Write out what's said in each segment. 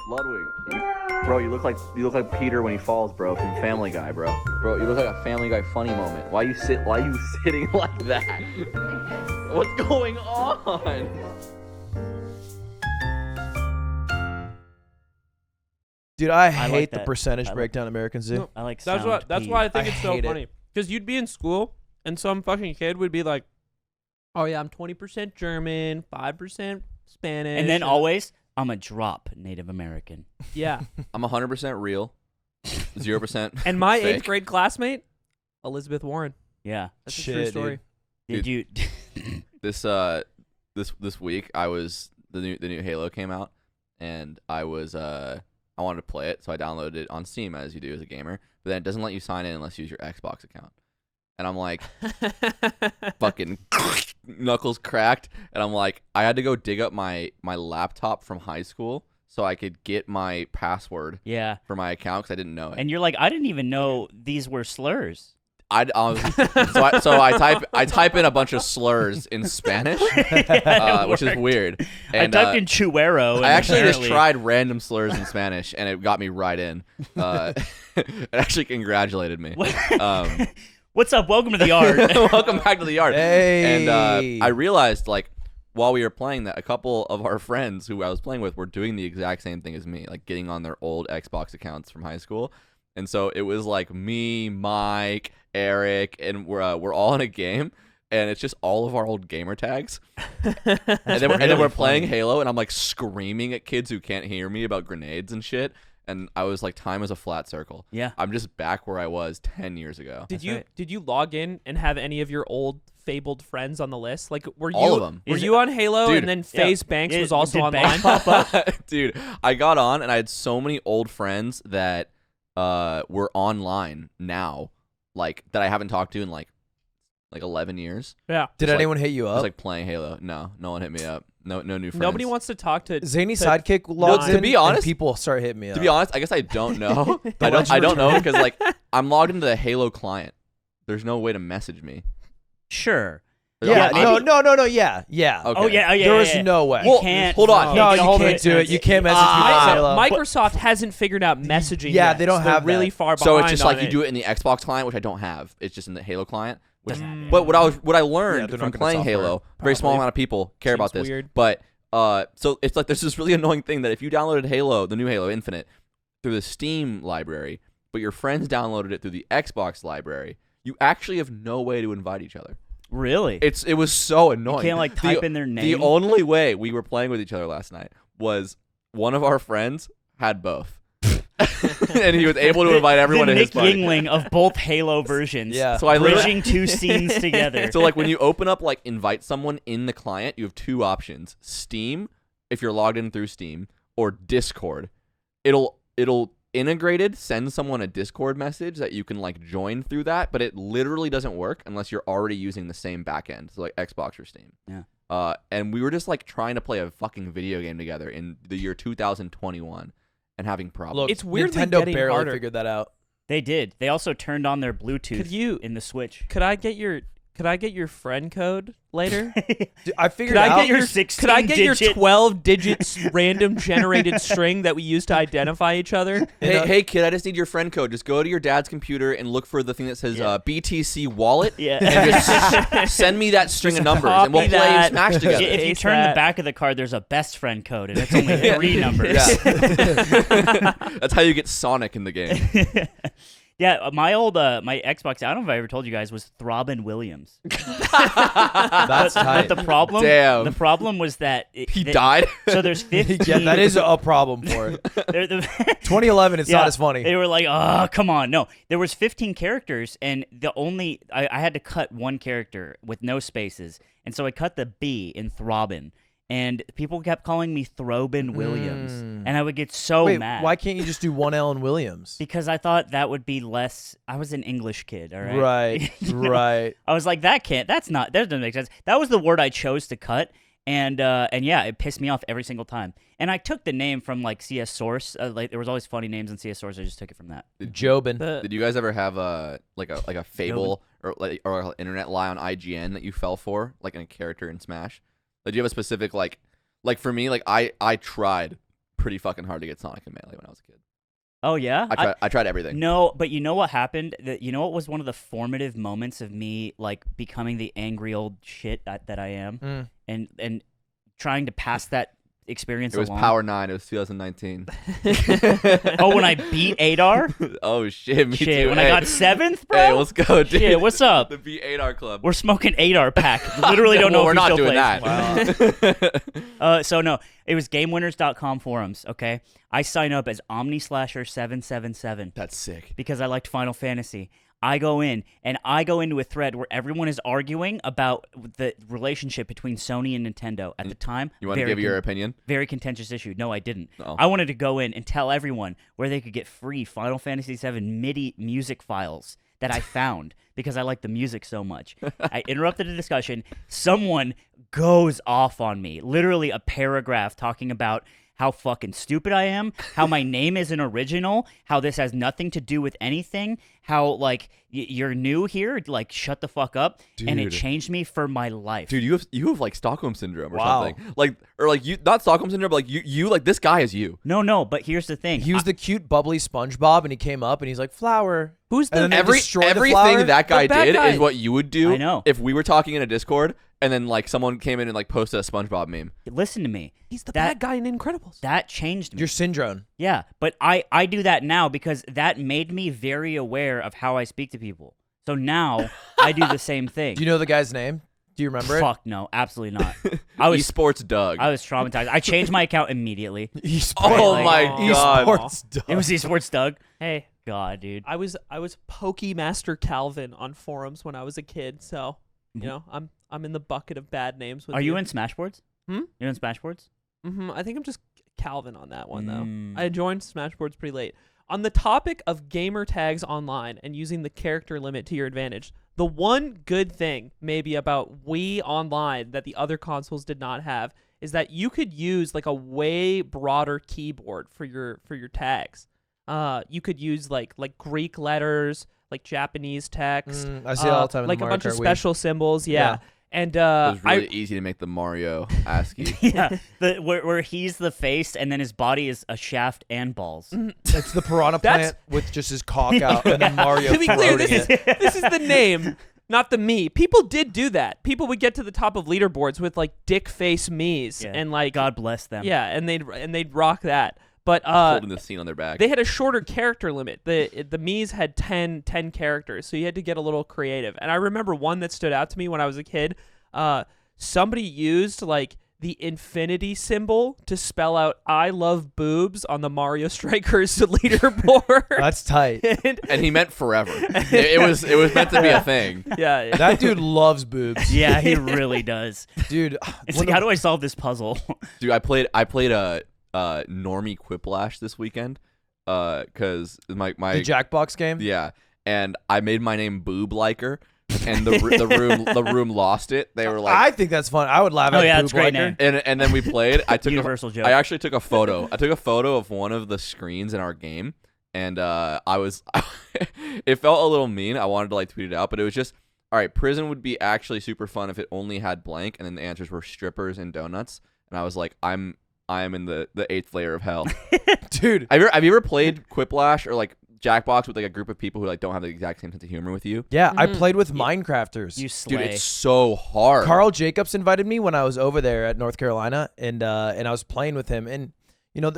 Ludwig, bro, you look like Peter when he falls, bro, from Family Guy, bro. Bro, you look like a Family Guy funny moment. Why are you sitting like that? What's going on? Dude, I like hate the that. percentage breakdown Americans do. I like That's sound why I think I it's so hate it. funny. Because you'd be in school and some fucking kid would be like, "Oh yeah, I'm 20% German, 5% Spanish," And then always, I'm a drop Native American. yeah. I'm 100% real, 0%. And my fake. 8th grade classmate, Elizabeth Warren. Yeah. That's a Shit, true dude. story. Did you? This week the new Halo came out, and I wanted to play it, so I downloaded it on Steam as you do as a gamer. But then it doesn't let you sign in unless you use your Xbox account. And I'm like, fucking knuckles cracked, and I'm like, I had to go dig up my laptop from high school so I could get my password Yeah. for my account because I didn't know it. And you're like, I didn't even know these were slurs. I type in a bunch of slurs in Spanish, which is weird. And, I typed in chuero. And I actually just apparently- tried random slurs in Spanish, and it got me right in. It actually congratulated me. What's up? Welcome to the yard. Welcome back to the yard. Hey. And I realized, like, while we were playing that, a couple of our friends who I was playing with were doing the exact same thing as me, like getting on their old Xbox accounts from high school. And so it was like me, Mike, Eric, and we're all in a game, and it's just all of our old gamer tags. and then we're playing Halo, and I'm like screaming at kids who can't hear me about grenades and shit. And I was like, time is a flat circle. Yeah. I'm just back where I was 10 years ago. Did you log in and have any of your old fabled friends on the list? Like, were you All of them. Were you on Halo, Dude, and then FaZe Banks Yeah, was also did online? Banks pop up? Dude, I got on, and I had so many old friends that were online now, like that I haven't talked to in like 11 years. Yeah. Did Just anyone hit you Just up? like playing Halo. No one hit me up. No new friends. Nobody wants to talk to. Zany to- Sidekick logs to in, be honest- and people start hitting me up. To be honest, I guess I don't know. I Let's don't know return. because like I'm logged into the Halo client. There's no way to message me. Sure. Yeah, Yeah, no, maybe- yeah. Okay. Oh yeah. There is yeah. no way. Well, can't. hold on. No, get you a hold of can't do it. You can't message Ah. people on So Halo. Microsoft hasn't figured out messaging. Yeah, yet, they don't so they're have really that. far behind. So it's just like on you do it in the Xbox client, which I don't have. It's just in the Halo client. Which, Mm. but what I Yeah, learned they're from not gonna playing software it, Halo, very small probably. amount of people care Seems about this. weird. But so it's like there's this really annoying thing that if you downloaded Halo, the new Halo Infinite, through the Steam library, but your friends downloaded it through the Xbox library, you actually have no way to invite each other. Really? It was so annoying. You can't like type in their name. The only way we were playing with each other last night was one of our friends had both. And he was able to invite everyone the to his Nick party. Yingling of both Halo versions. Yeah. So I literally, bridging two scenes together. so like when you open up like invite someone in the client, you have two options: Steam, if you're logged in through Steam, or Discord. It'll integrated send someone a Discord message that you can like join through that, but it literally doesn't work unless you're already using the same backend, so like Xbox or Steam. Yeah. And we were just like trying to play a fucking video game together in the year 2021 and having problems. Look, It's weirdly Nintendo getting barely harder. figured that out. They did. They also turned on their Bluetooth Could you- in the Switch. Could I get your friend code later? Dude, I figured Could I out. get your 16 Could I get your digit- 12 digits random generated string that we use to identify each other? Hey kid, I just need your friend code. Just go to your dad's computer and look for the thing that says BTC wallet. Yeah. And just send me that string of numbers, and we'll copy play that. Smash together. If you Paste turn that. the back of the card, there's a best friend code, and it's only 3 numbers. Yeah. That's how you get Sonic in the game. Yeah, my old my Xbox, I don't know if I ever told you guys, was Throbbing Williams. That's tight. But the problem, Damn. the problem was that He died. So there's 15. Yeah, that is a problem for it. 2011, it's Yeah, not as funny. They were like, "Oh, come on!" No, there was 15 characters, and I had to cut one character with no spaces, and so I cut the B in Throbbing, and people kept calling me Throbin Williams, and I would get so Wait, mad. why can't you just do one L in Williams? Because I thought that would be less. I was an English kid, all right. Right, You know? right. I was like, that doesn't make sense. That was the word I chose to cut, and yeah, it pissed me off every single time. And I took the name from like CS Source. Like there was always funny names in CS Source. I just took it from that. Jobin. Did you guys ever have a fable or an internet lie on IGN that you fell for, like in a character in Smash? Did you have a specific like for me, like I tried pretty fucking hard to get Sonic and Melee when I was a kid. Oh yeah, I tried everything. No, but you know what happened? You know what was one of the formative moments of me like becoming the angry old shit that I am, and trying to pass that experience It was along. Power 9. It was 2019. Oh, when I beat Adar? Oh shit, me Shit, too. when Hey. I got 7th, bro? Hey, let's go, dude. Shit, what's up? The Beat Adar Club. We're smoking Adar pack. Literally don't know Well, if we're he not still doing plays. that. So no, it was GameWinners.com forums, okay? I sign up as OmniSlasher777 That's sick. because I liked Final Fantasy. I go into a thread where everyone is arguing about the relationship between Sony and Nintendo at the time. You want to give your opinion? Very contentious issue. No, I didn't. No. I wanted to go in and tell everyone where they could get free Final Fantasy VII MIDI music files that I found because I like the music so much. I interrupted the discussion. Someone goes off on me, literally a paragraph talking about how fucking stupid I am, how my name isn't original, how this has nothing to do with anything, how, like, you're new here, like, shut the fuck up, and it Dude. changed me for my life. Dude, you have like Stockholm syndrome or Wow. something. Like, or like you, not Stockholm syndrome, but like you like this guy is you. No, but here's the thing. He was the cute, bubbly SpongeBob, and he came up and he's like, flower. Who's And the then they destroy the Everything flower? that guy The bad did guy. is what you would do. I know. If we were talking in a Discord and then like someone came in and like posted a SpongeBob meme. Listen to me. He's the that- bad guy in Incredibles. That changed me. Your syndrome. Yeah, but I do that now because that made me very aware of how I speak to people. So now I do the same thing. Do you know the guy's name? Do you remember Fuck no, absolutely not. I was Esports Doug. I was traumatized. I changed my account immediately. it? Esports. Oh Like- my god. Esports dog. It was Esports Doug. Hey, God, dude. I was Pokemaster Calvin on forums when I was a kid, so you know I'm in the bucket of bad names. With Are you in Smashboards? Hmm? You're in Smashboards? I think I'm just Calvin on that one though. Mm. I joined Smashboards pretty late. On the topic of gamer tags online and using the character limit to your advantage, the one good thing maybe about Wii Online that the other consoles did not have is that you could use like a way broader keyboard for your tags. You could use like Greek letters, like Japanese text. I see it all the time in the like a Mario bunch of Kart Wii. special symbols. Yeah. And It was really easy to make the Mario ASCII. Yeah, where he's the face and then his body is a shaft and balls. It's the piranha That's- plant with just his cock out and then Mario to be clear, floating it. this is the name, not the me. People did do that. People would get to the top of leaderboards with like dick face me's Yeah. and like God bless them. yeah, and they'd rock that. But holding the scene on their back. they had a shorter character limit. The me's had 10 characters, so you had to get a little creative. And I remember one that stood out to me when I was a kid. Somebody used like the infinity symbol to spell out "I love boobs" on the Mario Strikers leaderboard. That's tight. and he meant forever. It was meant to be a thing. yeah. That dude loves boobs. Yeah, he really does. Dude, It's one like, of- how do I solve this puzzle? Dude, I played a normie quiplash this weekend. Cause my the Jackbox game? yeah, and I made my name Boob Liker, and the room lost it. They were like, I think that's fun. I would laugh Oh, at yeah, Boob it's a great Liker. name. and then we played. I took Universal joke. I actually took a photo. I took a photo of one of the screens in our game, and I was. It felt a little mean. I wanted to like tweet it out, but it was just all right. Prison would be actually super fun if it only had blank, and then the answers were strippers and donuts. And I was like, I am in the 8th layer of hell. Dude, Have you ever played Quiplash or like Jackbox with like a group of people who like don't have the exact same sense of humor with you? yeah, I played with Minecrafters. You slay. Dude, it's so hard. Carl Jacobs invited me when I was over there at North Carolina, and I was playing with him. And you know,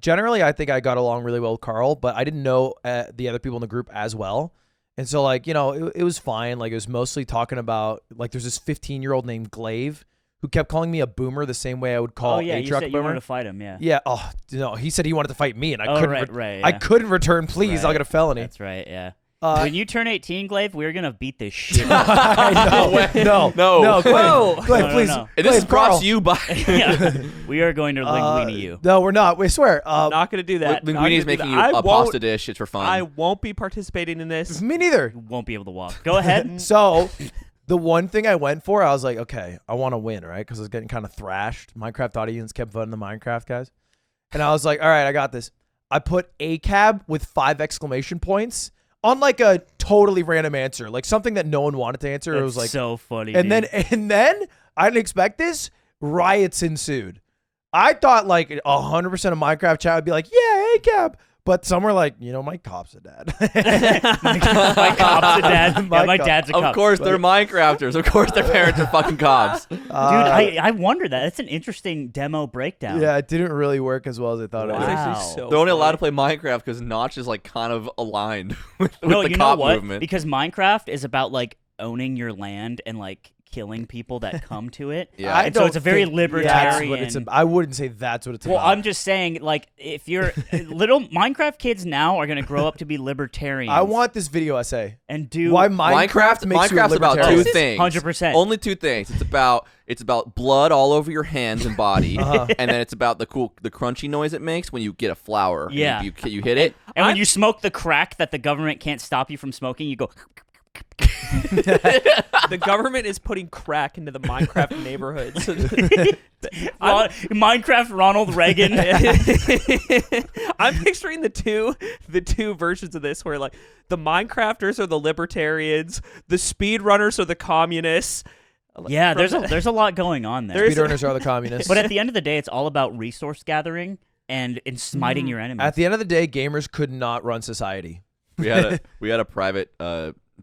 generally, I think I got along really well with Carl, but I didn't know the other people in the group as well. And so, like, you know, it was fine. Like, it was mostly talking about like there's this 15-year-old named Glaive who kept calling me a boomer the same way I would call oh yeah, you Atrioc said a you boomer. wanted to fight him. Yeah. Yeah. Oh no, he said he wanted to fight me, and I Oh, couldn't. right, I yeah. couldn't return. Please, I'll Right. get a felony. That's right. Yeah. When When you turn 18, Glaive, we're gonna beat this shit. out I know. No, Glaive, Whoa. Glaive, No, please. no. And this is Glaive, brought Carl. to you by yeah. We are going to linguini you. No, we're not. We swear. I'm not gonna do that. Not gonna Linguini's do making that. you I a won't- pasta dish. It's for fun. I won't be participating in this. Me neither. You won't be able to walk. Go ahead. So, the one thing I went for, I was like, okay, I want to win, right? Because I was getting kind of thrashed. Minecraft audience kept voting the Minecraft guys. And I was like, all right, I got this. I put ACAB with 5 exclamation points on like a totally random answer, like something that no one wanted to answer. It was That's like, so funny. and dude. then I didn't expect this. Riots ensued. I thought like 100% of Minecraft chat would be like, yeah, hey, Cap. But some were like, my cop's a dad. My cop's a dad. My dad's a cop. Of course, they're Minecrafters. Of course, their parents are fucking cops. Dude, I wonder that. That's an interesting demo breakdown. Yeah, it didn't really work as well as I thought it Wow. would. That's actually so They're only allowed funny. to play Minecraft because Notch is like kind of aligned with No, the you know cop what? movement. Because Minecraft is about like owning your land and like killing people that come to it. Yeah. And so it's a very libertarian. I wouldn't say that's what it's Well, about. I'm just saying, like, if you're little Minecraft kids now are gonna grow up to be libertarians. I want this video essay. and do Why Minecraft makes you a Minecraft's about two libertarian. things. 100%. Only two things. It's about blood all over your hands and body, and then it's about the crunchy noise it makes when you get a flower. and Yeah. you hit it. And when you smoke the crack that the government can't stop you from smoking, you go. The government is putting crack into the Minecraft neighborhood. So Minecraft Ronald Reagan. I'm picturing the two versions of this where like the Minecrafters are the libertarians, the speedrunners are the communists. Yeah, there's a lot going on there. Speedrunners are the communists. But at the end of the day, it's all about resource gathering and smiting your enemies. At the end of the day, gamers could not run society. We had a private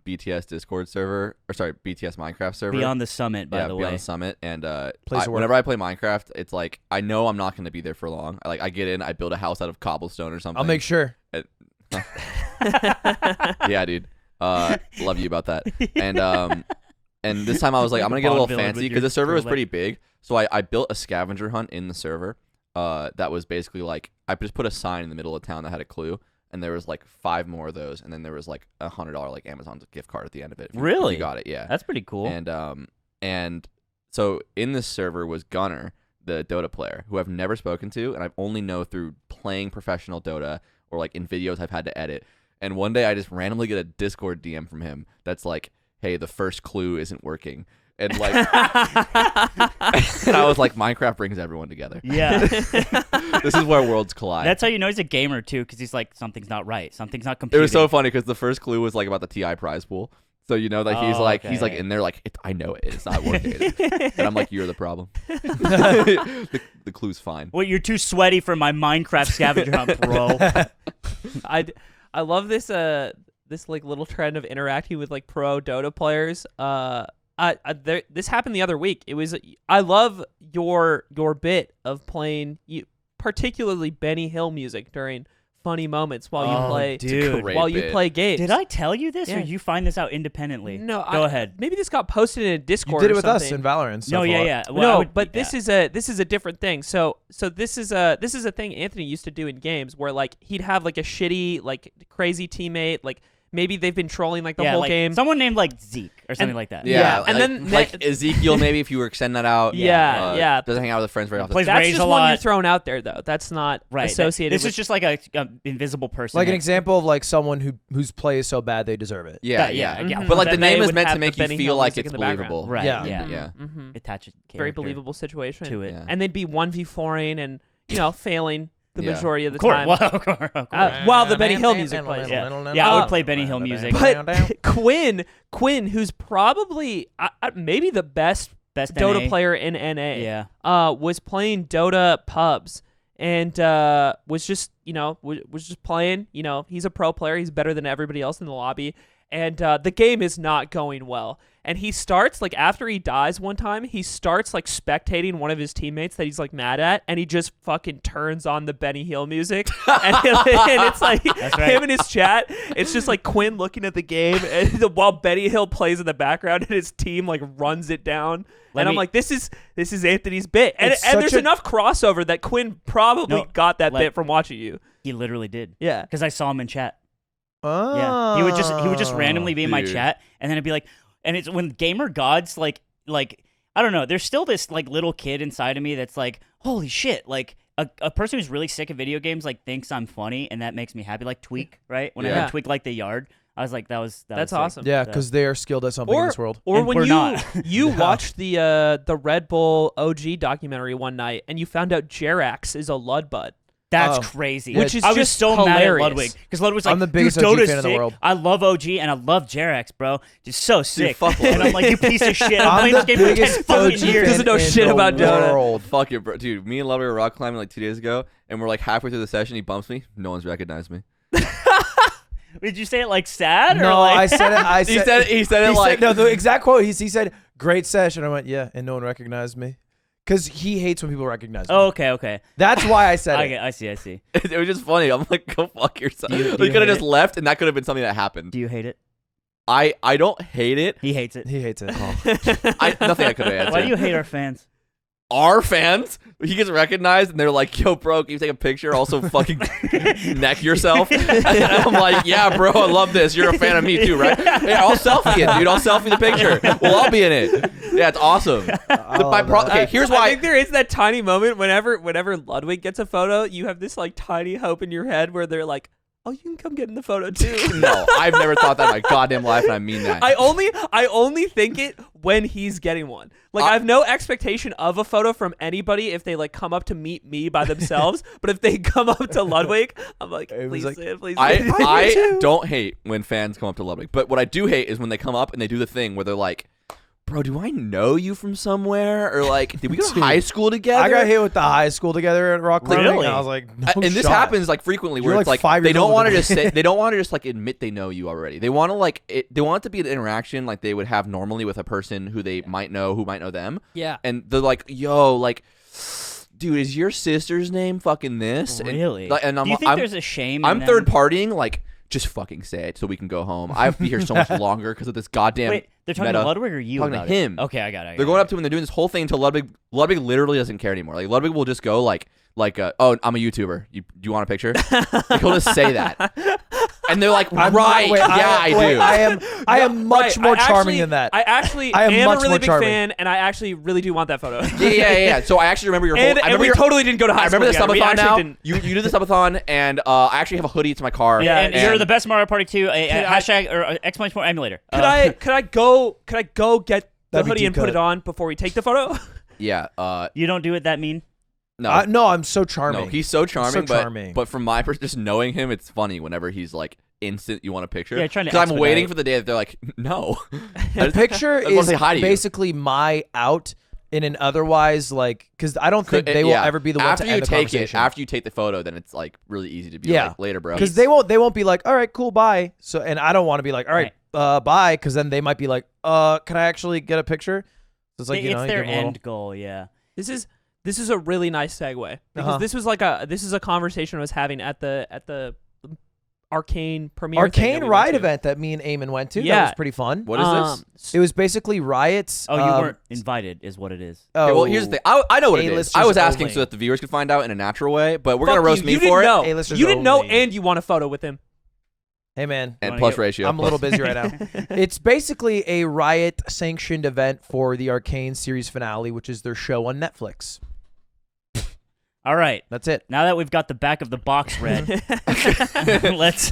BTS Discord server, or sorry, BTS Minecraft server. Beyond the Summit, by the Beyond way. the Summit, and Place to work. whenever I play Minecraft, it's like I know I'm not going to be there for long. I get in, I build a house out of cobblestone or something. I'll make sure. Yeah, dude. Love you about that. And this time I was like, I'm gonna get a little Bond villain fancy with because the your server was turtleneck. pretty big. So I built a scavenger hunt in the server. That was basically like I just put a sign in the middle of town that had a clue, and there was like 5 more of those, and then there was like $100 like Amazon gift card at the end of it. If Really? you got it, yeah. That's pretty cool. And so in this server was Gunner, the Dota player, who I've never spoken to, and I've only know through playing professional Dota or like in videos I've had to edit. And one day I just randomly get a Discord DM from him that's like, "Hey, the first clue isn't working." And like, and I was like, Minecraft brings everyone together. Yeah. This is where worlds collide. That's how you know he's a gamer, too, because he's like, something's not right. Something's not It computing. was so funny because the first clue was like about the TI prize pool. So you know that he's Oh, like okay. in there like I know it. It's not working. And I'm like, you're the problem. the clue's fine. Well, you're too sweaty for my Minecraft scavenger hunt, bro. I love this this like little trend of interacting with like pro Dota players. This happened the other week. It was I love your bit of playing particularly Benny Hill music during funny moments while you play dude. Great while you bit. play games. Did I tell you this, Yeah. or you find this out independently? No, Go ahead. Maybe this got posted in a You Discord. did it or with us something. in Valorant. and No, stuff a yeah, lot. yeah. Well, I No, would- but yeah. this is a different thing. So this is a thing Anthony used to do in games where like he'd have like a shitty like crazy teammate, like maybe they've been trolling like the whole like game. someone named like Zeke or something like that. Yeah, and like, then like Ezekiel, maybe if you were extending that out. Yeah. Doesn't hang out with his friends very often. Plays That's Rage just a one lot. you're thrown out there though. That's not Right. associated This with is just like a invisible person. Like an that- example of like someone whose play is so bad they deserve it. Yeah, yeah. Mhm. But like Then the name they is would meant to have make the you Benny feel Hill like music it's in the background. believable. Right. Yeah. Yeah. Yeah. Mm-hmm. Attaches Very character believable situation to it. Yeah. and they'd be 1v4ing and failing the Yeah. majority of the Of course. time. Well, of course. While the Benny Hill music plays. Yeah, I would play Benny Hill music. But Quinn, who's probably maybe the best Best Dota NA. player in NA, Yeah. was playing Dota pubs and was just playing. He's a pro player. He's better than everybody else in the lobby, and the game is not going well. And he starts like after he dies one time, he starts like spectating one of his teammates that he's like mad at, and he just fucking turns on the Benny Hill music, and it's like That's right. him in his chat. It's just like Quinn looking at the game, and while Benny Hill plays in the background, and his team like runs it down. I'm like, this is Anthony's bit, and It's there's such a- enough crossover that Quinn probably got that bit from watching you. He literally did. Yeah. Because I saw him in chat. Oh. Yeah. He would just randomly be in my Dude. chat, and then it'd be like, and it's when gamer gods like I don't know. There's still this like little kid inside of me that's like, holy shit, like. A person who's really sick of video games like thinks I'm funny, and that makes me happy. Like Tweak, right? When I Yeah. heard Tweak like the yard, I was like, that was That's sick. awesome. Yeah, So- because they are skilled at something in this world. Or And when we're you not. you Yeah. watched the Red Bull OG documentary one night and you found out Jerax is a Ludbud. That's Oh. crazy. Yeah, Which is I was just so mad at hilarious. Ludwig because Ludwig's like, I'm the biggest dude, OG Dota's fan in the sick. world. I love OG and I love Jerax, bro. Just so sick. fuck and I'm like, you piece of shit. I'm playing the this game for 10 biggest fucking OG years. Doesn't know fan in shit the about Dota. world. Fuck it, bro. Dude, me and Ludwig were rock climbing like 2 days ago, and we're like halfway through the session. He bumps me. No one's recognized me. Did you say it like sad? No, or like... I said it. I He said, said it. He said it like no. The exact quote. He said, "Great session." I went, "Yeah," and no one recognized me because he hates when people recognize me. Oh, okay. That's why I said it. I see. it was just funny. I'm like, go fuck yourself. Do you We could have hate just it? left, and that could have been something that happened. Do you hate it? I don't hate it. He hates it. He hates it. Nothing I could have answered. Why do you hate our fans? Our fans, he gets recognized, and they're like, "Yo, bro, can you take a picture? Also, fucking neck yourself." And I'm like, "Yeah, bro, I love this. You're a fan of me too, right? Yeah, I'll selfie it, dude. I'll selfie the picture. We'll all be in it. Yeah, it's awesome." Okay, here's I why. think there is that tiny moment whenever Ludwig gets a photo, you have this like tiny hope in your head where they're like, "Oh, you can come get in the photo too." No, I've never thought that in my goddamn life, and I mean that. I only think it when he's getting one. Like I have no expectation of a photo from anybody if they like come up to meet me by themselves. But if they come up to Ludwig, I'm like, It was please, like- say it, please. I, say it." I don't hate when fans come up to Ludwig, but what I do hate is when they come up and they do the thing where they're like, "Bro, do I know you from somewhere?" Or like, "Did we go to Dude, high school together?" I got hit with the high school together at rock climbing. Really? And I was like, no And this shot. happens like frequently where You're, it's like, like 5 they years don't older want to than just say they don't want to just like admit they know you already. They want to like they want it to be an interaction like they would have normally with a person who they might know who might know them. Yeah. And they're like, "Yo, like, dude, is your sister's name fucking this?" Really? And I'm, do you think I'm, there's a shame? I'm in third them? partying like. Just fucking say it so we can go home. I'd be here so much longer because of this goddamn. Wait, they're talking meta. to Ludwig or you? Talking to about him. It? Okay, I got it. They're going up to him and they're doing this whole thing until Ludwig literally doesn't care anymore. Like Ludwig will just go like, "Oh, I'm a YouTuber. Do you want a picture?" Like, he'll just say that, and they're like, "Right, I do." I am much Right, more I charming actually- than that. I actually I am am much a really more big charming. fan, and I actually really do want that photo. Yeah. So I actually remember your whole. And, I and remember we your, totally didn't go to high I remember the school together. We subathon actually now. didn't. You do the subathon, and I actually have a hoodie to my car. Yeah, and you're the best Mario Party 2. Can I- Hashtag or exclamation point emulator. Could I go get the That'd be hoodie and deep put cut. it on before we take the photo? Yeah. You don't do it that mean. No. No, I'm so charming. No, he's so charming, So charming. but from my perspective, just knowing him, it's funny whenever he's like instant. You want a picture? Yeah, trying to 'Cause I'm expedite. waiting for the day that they're like, "No." The picture I just wanna is say hi to you. basically my out in an otherwise like because I don't think they will ever be the one after to you end the take it. conversation. After you take the photo, then it's like really easy to be Yeah. like, "Later, bro." Because they won't be like, all right, cool, bye. So and I don't want to be like, all right, bye, because then they might be like, can I actually get a picture? So it's like It's you their give 'em a little- end goal. Yeah. This is a really nice segue because Uh-huh. this is a conversation I was having at the Arcane premiere. thing that Arcane we went Riot to. event that me and Eamon went to. That Yeah. was pretty fun. What is this? It was basically riots. Oh, you weren't invited, is what it is. Okay, well, here's the thing. I know what it is. A-listers I was asking only. so that the viewers could find out in a natural way, but we're Fuck gonna roast you. me You for didn't it. know. A-listers You didn't know, only. and you want a photo with him. Hey man, And Wanna plus get- ratio. I'm a little busy right now. It's basically a Riot sanctioned event for the Arcane series finale, which is their show on Netflix. All right. That's it. Now that we've got the back of the box read, let's.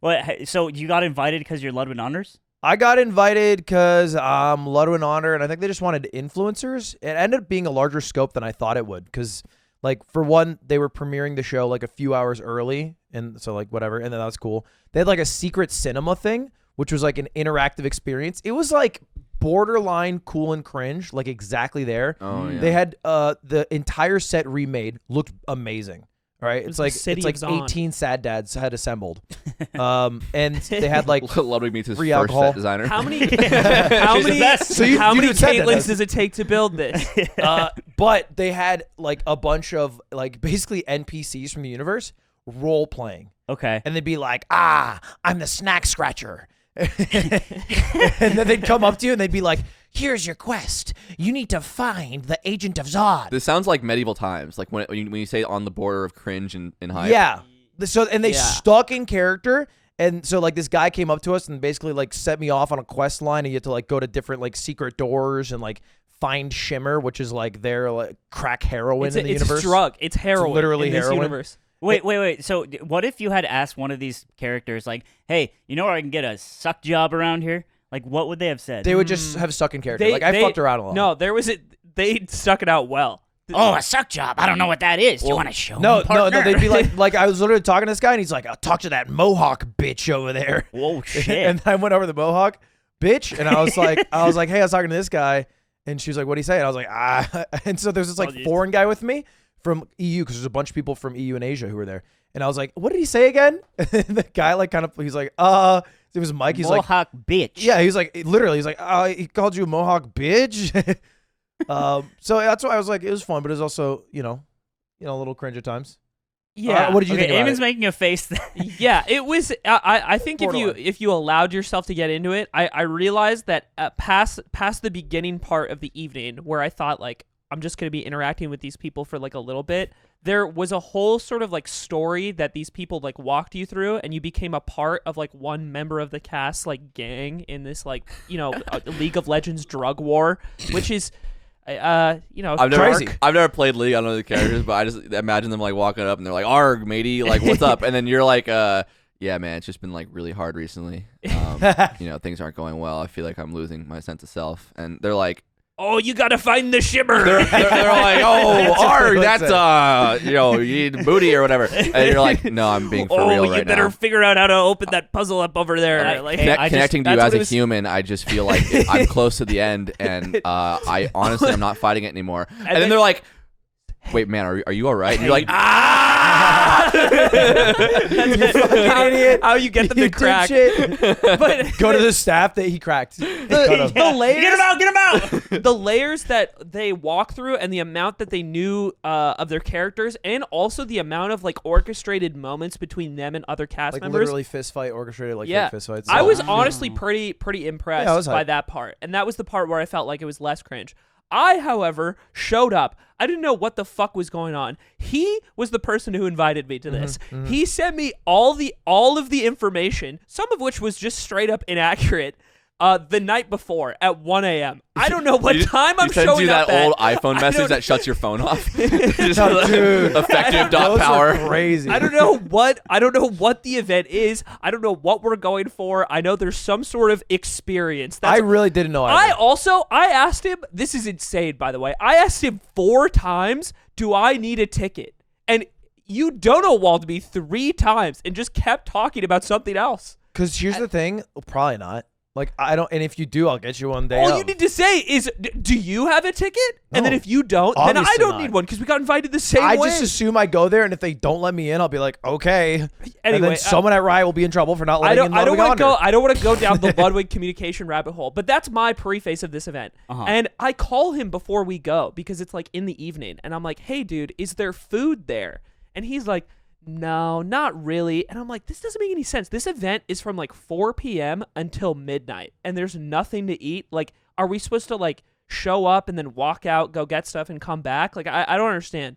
What? So you got invited because you're Ludwig Honors? I got invited because I'm Ludwig and Honor, and I think they just wanted influencers. It ended up being a larger scope than I thought it would, because, like, for one, they were premiering the show like a few hours early, and so like whatever, and then that was cool. They had like a secret cinema thing, which was like an interactive experience. It was like borderline cool and cringe, like exactly there. Oh yeah. They had the entire set remade, looked amazing. All right, was the city it's like of Zon. 18 sad dads had assembled, and they had like Ludwig meets his free first alcohol. set designer. How many? She's the best. So you- how you many did said that, Caitlins that's- does it take to build this? But they had like a bunch of like basically NPCs from the universe role playing, Okay. and they'd be like, I'm the snack scratcher. And then they'd come up to you and they'd be like, here's your quest. You need to find the agent of Zod. This sounds like medieval times, like when you say on the border of cringe and hype. Yeah. So and they Yeah. stuck in character. And so like this guy came up to us and basically like set me off on a quest line, and you had to like go to different like secret doors and like find Shimmer, which is like their like crack heroin It's in the a universe. drug. It's heroin. literally in this heroin. universe. Wait. So what if you had asked one of these characters, like, hey, you know where I can get a suck job around here? Like, what would they have said? They would just have stuck in character. Like I fucked around a lot. No, there was it. They stuck it out well. Oh, a suck job. I don't know what that is. Do you want to show No, me, partner? they'd be like I was literally talking to this guy, and he's like, I'll talk to that Mohawk bitch over there. Whoa, shit. And I went over to the Mohawk bitch, and I was like, hey, I was talking to this guy, and she was like, what'd he say? And I was like, ah. And so there's this like foreign guy with me from EU, because there's a bunch of people from EU and Asia who were there. And I was like, what did he say again? And the guy like kind of, he's like, it was Mike. He's Mohawk bitch. yeah, he's like, literally, he's like, he called you a Mohawk bitch. So that's why I was like, it was fun, but it was also, a little cringe at times. Yeah. What did you think about Eamon's it? making a face. Yeah, it was. I think Borderline. if you allowed yourself to get into it, I realized that past the beginning part of the evening, where I thought like I'm just gonna be interacting with these people for like a little bit, there was a whole sort of like story that these people like walked you through, and you became a part of like one member of the cast like gang in this like League of Legends drug war, which is. I've crazy. never played League. I don't know the characters, but I just imagine them like walking up and they're like, "Arg, matey, like what's up?" And then you're like, "Yeah, man, it's just been like really hard recently. Things aren't going well. I feel like I'm losing my sense of self." And they're like, Oh, you gotta find the shimmer. they're like, "Oh, Arg, that's you need booty or whatever." And you're like, "No, I'm being for real right you better now." figure out how to open that puzzle up over there. Connecting to you that's as what a it was- human, I just feel like I'm close to the end, and I honestly I'm not fighting it anymore. And then they're like, "Wait, man, are you all right?" And you're like, Ah! fucking idiot. How you get them You to crack? dipshit. But Go to the staff that he cracked. the layers, Get him out! Get him out! the layers that they walk through, and the amount that they knew of their characters, and also the amount of like orchestrated moments between them and other cast Like members. literally fist fight, orchestrated like Yeah. fake fist fights. I was Wow. honestly pretty impressed Yeah, I was by hyped. that part, and that was the part where I felt like it was less cringe. I, however, showed up. I didn't know what the fuck was going on. He was the person who invited me to this. He sent me all of the information, some of which was just straight up inaccurate. The night before at 1 a.m. I don't know what time I'm He sends showing you up that at. old iPhone I message don't- that shuts your phone off. Just Dude. effective dot Those power. are crazy. I don't know what the event is. I don't know what we're going for. I know there's some sort of experience. I really didn't know. I Either. asked him, this is insane, by the way. I asked him 4 times, do I need a ticket? And you Donald me 3 times and just kept talking about something else. Because here's the thing, probably not. Like I don't, and if you do, I'll get you one day. All you need to say is, do you have a ticket? And then No. if you don't, then I Obviously don't not. need one because we got invited the same I way. just assume I go there, and if they don't let me in, I'll be like, okay. And Anyway, then someone at Riot will be in trouble for not I letting don't in Ludwig want to Aiden. go. I don't want to go down the Ludwig communication rabbit hole. But that's my preface of this event. And I call him before we go because it's like in the evening, and I'm like, "Hey, dude, is there food there?" And he's like, "No, not really." And I'm like, "This doesn't make any sense. This event is from like 4 p.m. until midnight, and there's nothing to eat. Like, are we supposed to like show up and then walk out, go get stuff, and come back? Like, I don't understand."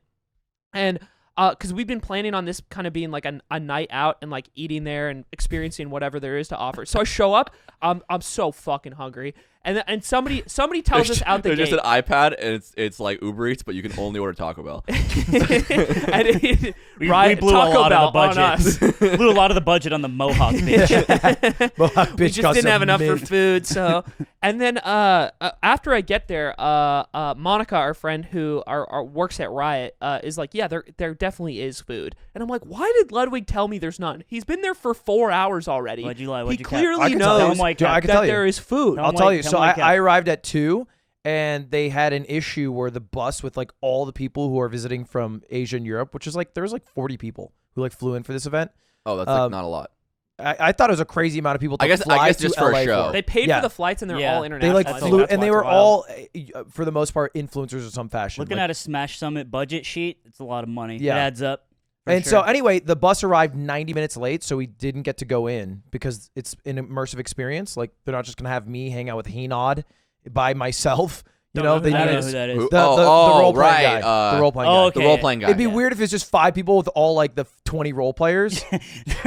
And because we've been planning on this kind of being like a night out and like eating there and experiencing whatever there is to offer. So I show up, I'm so fucking hungry, and somebody tells us out the There's gate. just an iPad and it's like Uber Eats, but you can only order Taco Bell. and We Riot blew Taco a lot Bell of the on us. budget. Blew a lot of the budget on the Mohawk bitch. Mohawk We bitch just costs didn't have a enough for mint. food, so and then after I get there, Monica, our friend who works at Riot, is like, yeah, there definitely is food, and I'm like, why did Ludwig tell me there's none? He's been there for 4 hours already. Why'd you lie? He Why'd you cap? I clearly can tell you. knows Dude, I can that tell you. there is food. Tell I'll him tell why- you. tell So him why I cap. arrived at 2, and they had an issue where the bus with like all the people who are visiting from Asia and Europe, which is like there was like 40 people who like flew in for this event. Oh, that's like not a lot. I thought it was a crazy amount of people to I guess fly just to for a LA show. They paid Yeah. for the flights, and they're Yeah. all They international. like I think flew, that's and they why were it's wild. all, for the most part, influencers of some fashion. Looking Like- at a Smash Summit budget sheet, it's a lot of money. Yeah. It adds up. for And sure. so anyway, the bus arrived 90 minutes late, so we didn't get to go in because it's an immersive experience. Like they're not just gonna have me hang out with Hinod by myself. You Don't know, know they who I that don't know need who is. that is. Who- the oh, role playing right. guy. The role playing oh, guy. okay. The role playing guy. It'd be yeah. weird if it's just 5 people with all like the 20 role players. They're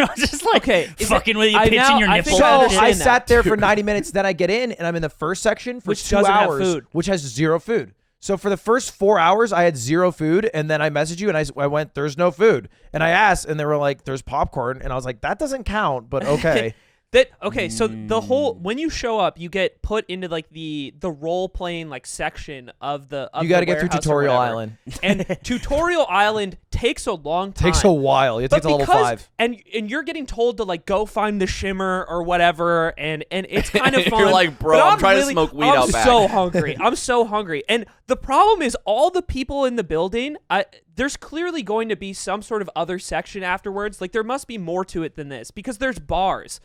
all just like Okay, is fucking with you, I pitching now- your I nipples. think So I and understand I shit. that. sat there for 90 minutes. Then I get in and I'm in the first section for Which 2 doesn't have hours, food. which has 0 food. So for the first 4 hours, I had 0 food, and then I messaged you and I went, "There's no food." And I asked, and they were like, "There's popcorn," and I was like, "That doesn't count," but okay. So the whole when you show up, you get put into like the role playing like section of the. You got to get through Tutorial Island. And Tutorial Island takes a long time. Takes a while. It takes a level 5. And you're getting told to like go find the shimmer or whatever, and it's kind of fun. You're like, bro, but I'm trying to smoke weed out back. I'm so hungry. I'm so hungry. And the problem is all the people in the building, there's clearly going to be some sort of other section afterwards. Like there must be more to it than this because there's bars.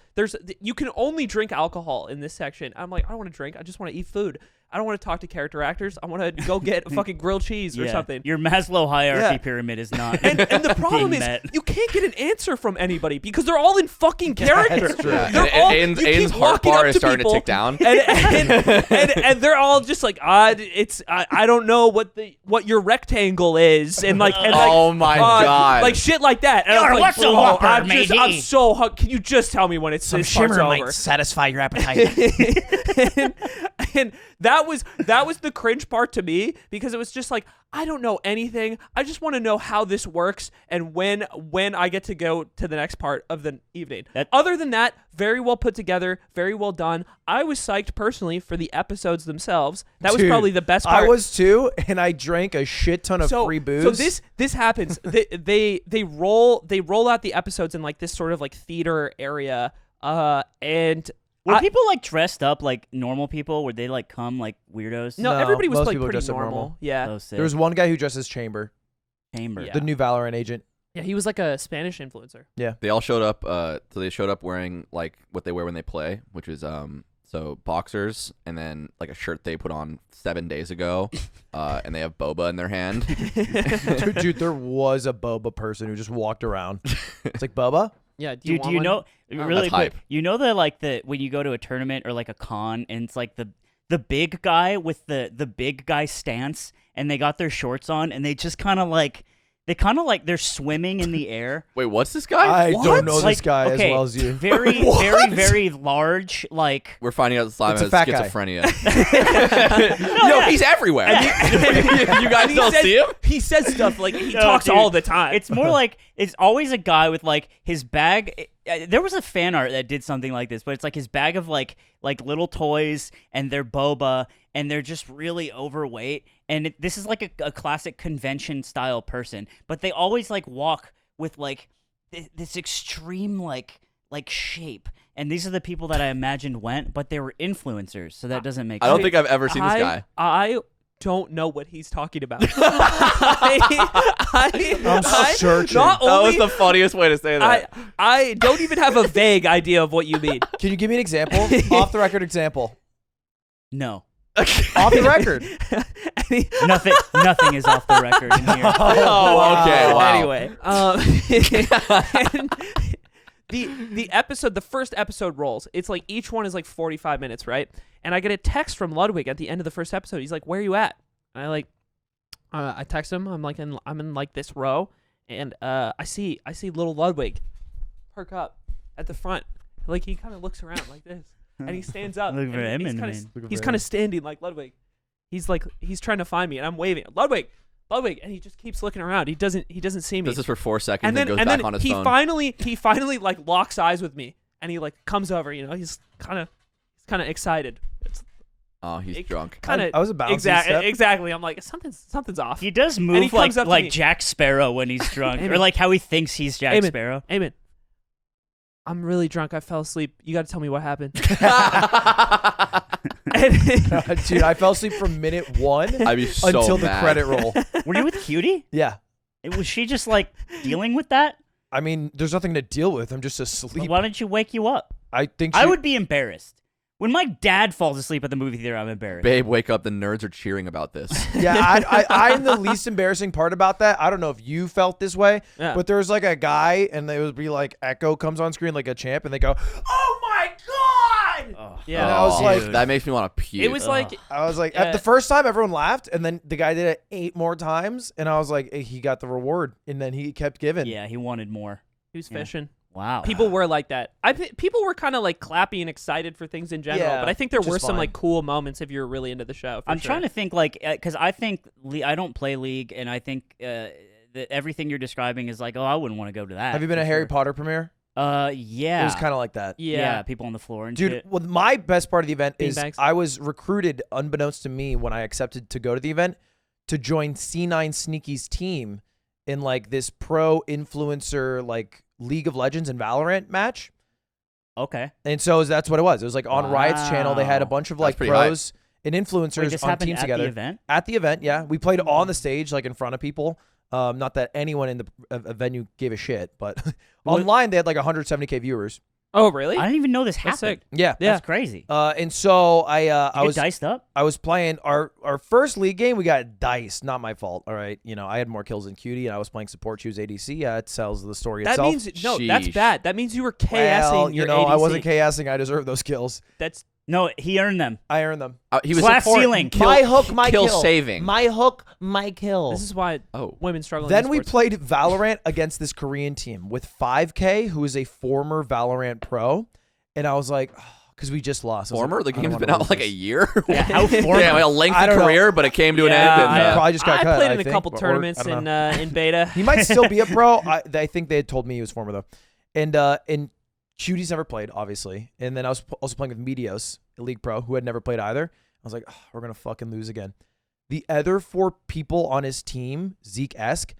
You can only drink alcohol in this section. I'm like, I don't want to drink. I just want to eat food. I don't want to talk to character actors. I want to go get fucking grilled cheese or something. Your Maslow hierarchy pyramid is not. And the problem is you can't get an answer from anybody because they're all in fucking character. That's true. Aiden's heart bar is starting to tick down. And they're all just like, I don't know what your rectangle is, and oh my god, like shit like that. And I'm what's like, a bro, whopper, I'm so hungry. Can you just tell me when it's Some this part's shimmer over? might satisfy your appetite. and that was the cringe part to me because it was just like, I don't know anything. I just want to know how this works and when I get to go to the next part of the evening. Other than that, very well put together, very well done. I was psyched personally for the episodes themselves. That was probably the best part. I was too, and I drank a shit ton of free booze. So this happens. they roll out the episodes in like this sort of like theater area, and were people like dressed up like normal people? Would they like come like weirdos? No, everybody was most like people pretty dressed up normal. Yeah. So sick. There was one guy who dressed as Chamber, Chamber. the new Valorant agent. Yeah, he was like a Spanish influencer. Yeah. They all showed up. So they showed up wearing like what they wear when they play, which is so boxers and then like a shirt they put on 7 days ago, and they have boba in their hand. Dude, there was a boba person who just walked around. It's like, boba? Yeah, Do you want know really That's quick? hype. You know the when you go to a tournament or like a con and it's like the big guy with the big guy stance and they got their shorts on and they just kind of like they're swimming in the air. Wait, what's this guy? I don't know Like, this guy okay, as well as you. Very very very large like. We're finding out Slime It's a has fat guy. schizophrenia. Yo, he's everywhere. You guys don't see him? He says stuff like he No, talks dude, all the time. It's more like it's always a guy with like his bag. There was a fan art that did something like this, but it's like his bag of like little toys and their boba, and they're just really overweight. And this is like a classic convention style person, but they always like walk with like this extreme like shape. And these are the people that I imagined went, but they were influencers, so that doesn't make I sense. don't think I've ever seen this guy. I don't know what he's talking about. I'm searching. Not That was only, the funniest way to say that. I don't even have a vague idea of what you mean. Can you give me an example? Off the record example. No. Off the record. Nothing is off the record in here. Oh, okay. Wow. Anyway, the first episode rolls. It's like each one is like 45 minutes, right? And I get a text from Ludwig at the end of the first episode. He's like, "Where are you at?" And I text him. I'm in like this row, and I see little Ludwig perk up at the front. Like he kind of looks around like this, and he stands up. Look for and him, he's kind of standing like Ludwig. He's trying to find me, and I'm waving, Ludwig, and he just keeps looking around. He doesn't see me. This is for 4 seconds and then goes back on his he phone. finally like locks eyes with me, and he like comes over. You know, he's kind of excited. Oh, he's drunk. I was about to step. Exactly. I'm like something's off. He does he move comes up to me. like Jack Sparrow when he's drunk, or Amen. like how he thinks he's Jack Amen. Sparrow. Amen. I'm really drunk. I fell asleep. You got to tell me what happened. Dude, I fell asleep from minute 1 I'd be so until the mad. credit roll. Were you with Cutie? Yeah. Was she just like dealing with that? I mean, there's nothing to deal with. I'm just asleep. Why didn't you wake you up? I think I would be embarrassed. When my dad falls asleep at the movie theater, I'm embarrassed. Babe, wake up. The nerds are cheering about this. Yeah, I'm the least embarrassing part about that. I don't know if you felt this way, Yeah. but there was like a guy, and it would be like Echo comes on screen like a champ, and they go, "Oh my god!" Oh, Yeah. And I was like, dude. that makes me want to puke. It was like I was like, at the first time everyone laughed, and then the guy did it 8 more times, and I was like, he got the reward, and then he kept giving. yeah, he wanted more. he was Yeah. fishing. Wow. People were like that. People were kind of like clappy and excited for things in general, Yeah, but I think there which were is some fine. like cool moments if you're really into the show. I'm trying to think like because I think I don't play League, and I think that everything you're describing is like, oh, I wouldn't want to go to that. Have you been for a Harry sure. Potter premiere? Yeah. It was kind of like that. Yeah, people on the floor and Dude, shit. well, my best part of the event is Beanbags. I was recruited, unbeknownst to me, when I accepted to go to the event, to join C9 Sneaky's team in like this pro influencer like League of Legends and Valorant match. Okay. And so that's what it was. It was like on Riot's channel. They had a Wow. bunch of That's like pretty pros and Wait, influencers this on happened teams at together. the event? At the event, yeah. We played on the stage, like in front of people. Not that anyone in the venue gave a shit, but online they had like 170K viewers. Oh, really? I didn't even know this That's happened. sick. Yeah. Yeah. That's crazy. And so I was diced up. I was playing our first league game. We got diced. Not my fault. All right. You know, I had more kills than Cutie, and I was playing support. She was ADC. Yeah, it tells the story That itself. means no. That's Sheesh. bad. That means you were KSing well, your you know, ADC. I wasn't KSing. I deserve those kills. That's No, he earned them. I earned them. He was Glass support- ceiling. kill- My hook, my kill kill. saving. My hook, my kill. this is why Oh. women struggle. Then in we esports. played Valorant against this Korean team with 5K, who is a former Valorant pro, and I was like, because we just lost. I was Former? like, The I don't game's wanna been out lose like a this. year. Yeah, how formal. Yeah, like a I lengthy don't know. career, but it came to an Yeah, end. And, I Probably just got I cut. played I in a think, couple or- tournaments I don't know. in beta. He might still be a pro. I think they had told me he was former though, and Cutie's never played, obviously. And then I was also playing with Medios, a league pro, who had never played either. I was like, oh, we're gonna fucking lose again. The other 4 people on his team, Zeke-esque,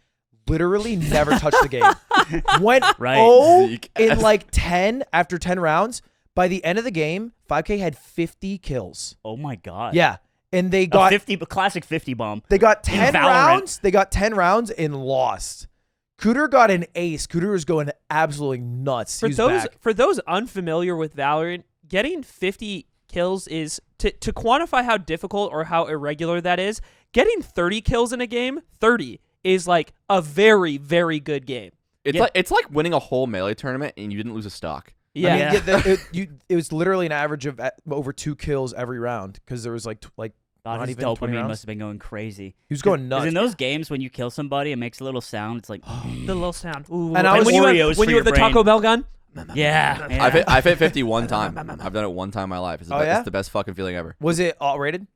literally never touched the game. Went Right. 0 Zeke-esque. in like 10 after 10 rounds. By the end of the game, 5K had 50 kills. Oh my god. Yeah, and they A got 50 classic 50 bomb. they got 10 Valorant. rounds. They got 10 rounds and lost. Cooter got an ace. Cooter was going absolutely nuts. He was back. For those unfamiliar with Valorant, getting 50 kills is to quantify how difficult or how irregular that is. Getting 30 kills in a game, 30 is like a very, very good game. it's like winning a whole melee tournament and you didn't lose a stock. Yeah. I mean, it was literally an average of over 2 kills every round because there was like God, not his even 20 dopamine rounds. must have been going crazy. He was going 'Cause nuts. in those games, when you kill somebody, it makes a little sound. It's like, The little sound. Ooh. And I was- when you Oreos have, when for you have your the Taco brain. Bell gun. yeah. yeah. I've hit 50 one time. I've done it one time in my life. It's the, Oh, yeah? it's the best fucking feeling ever. Was it alt rated?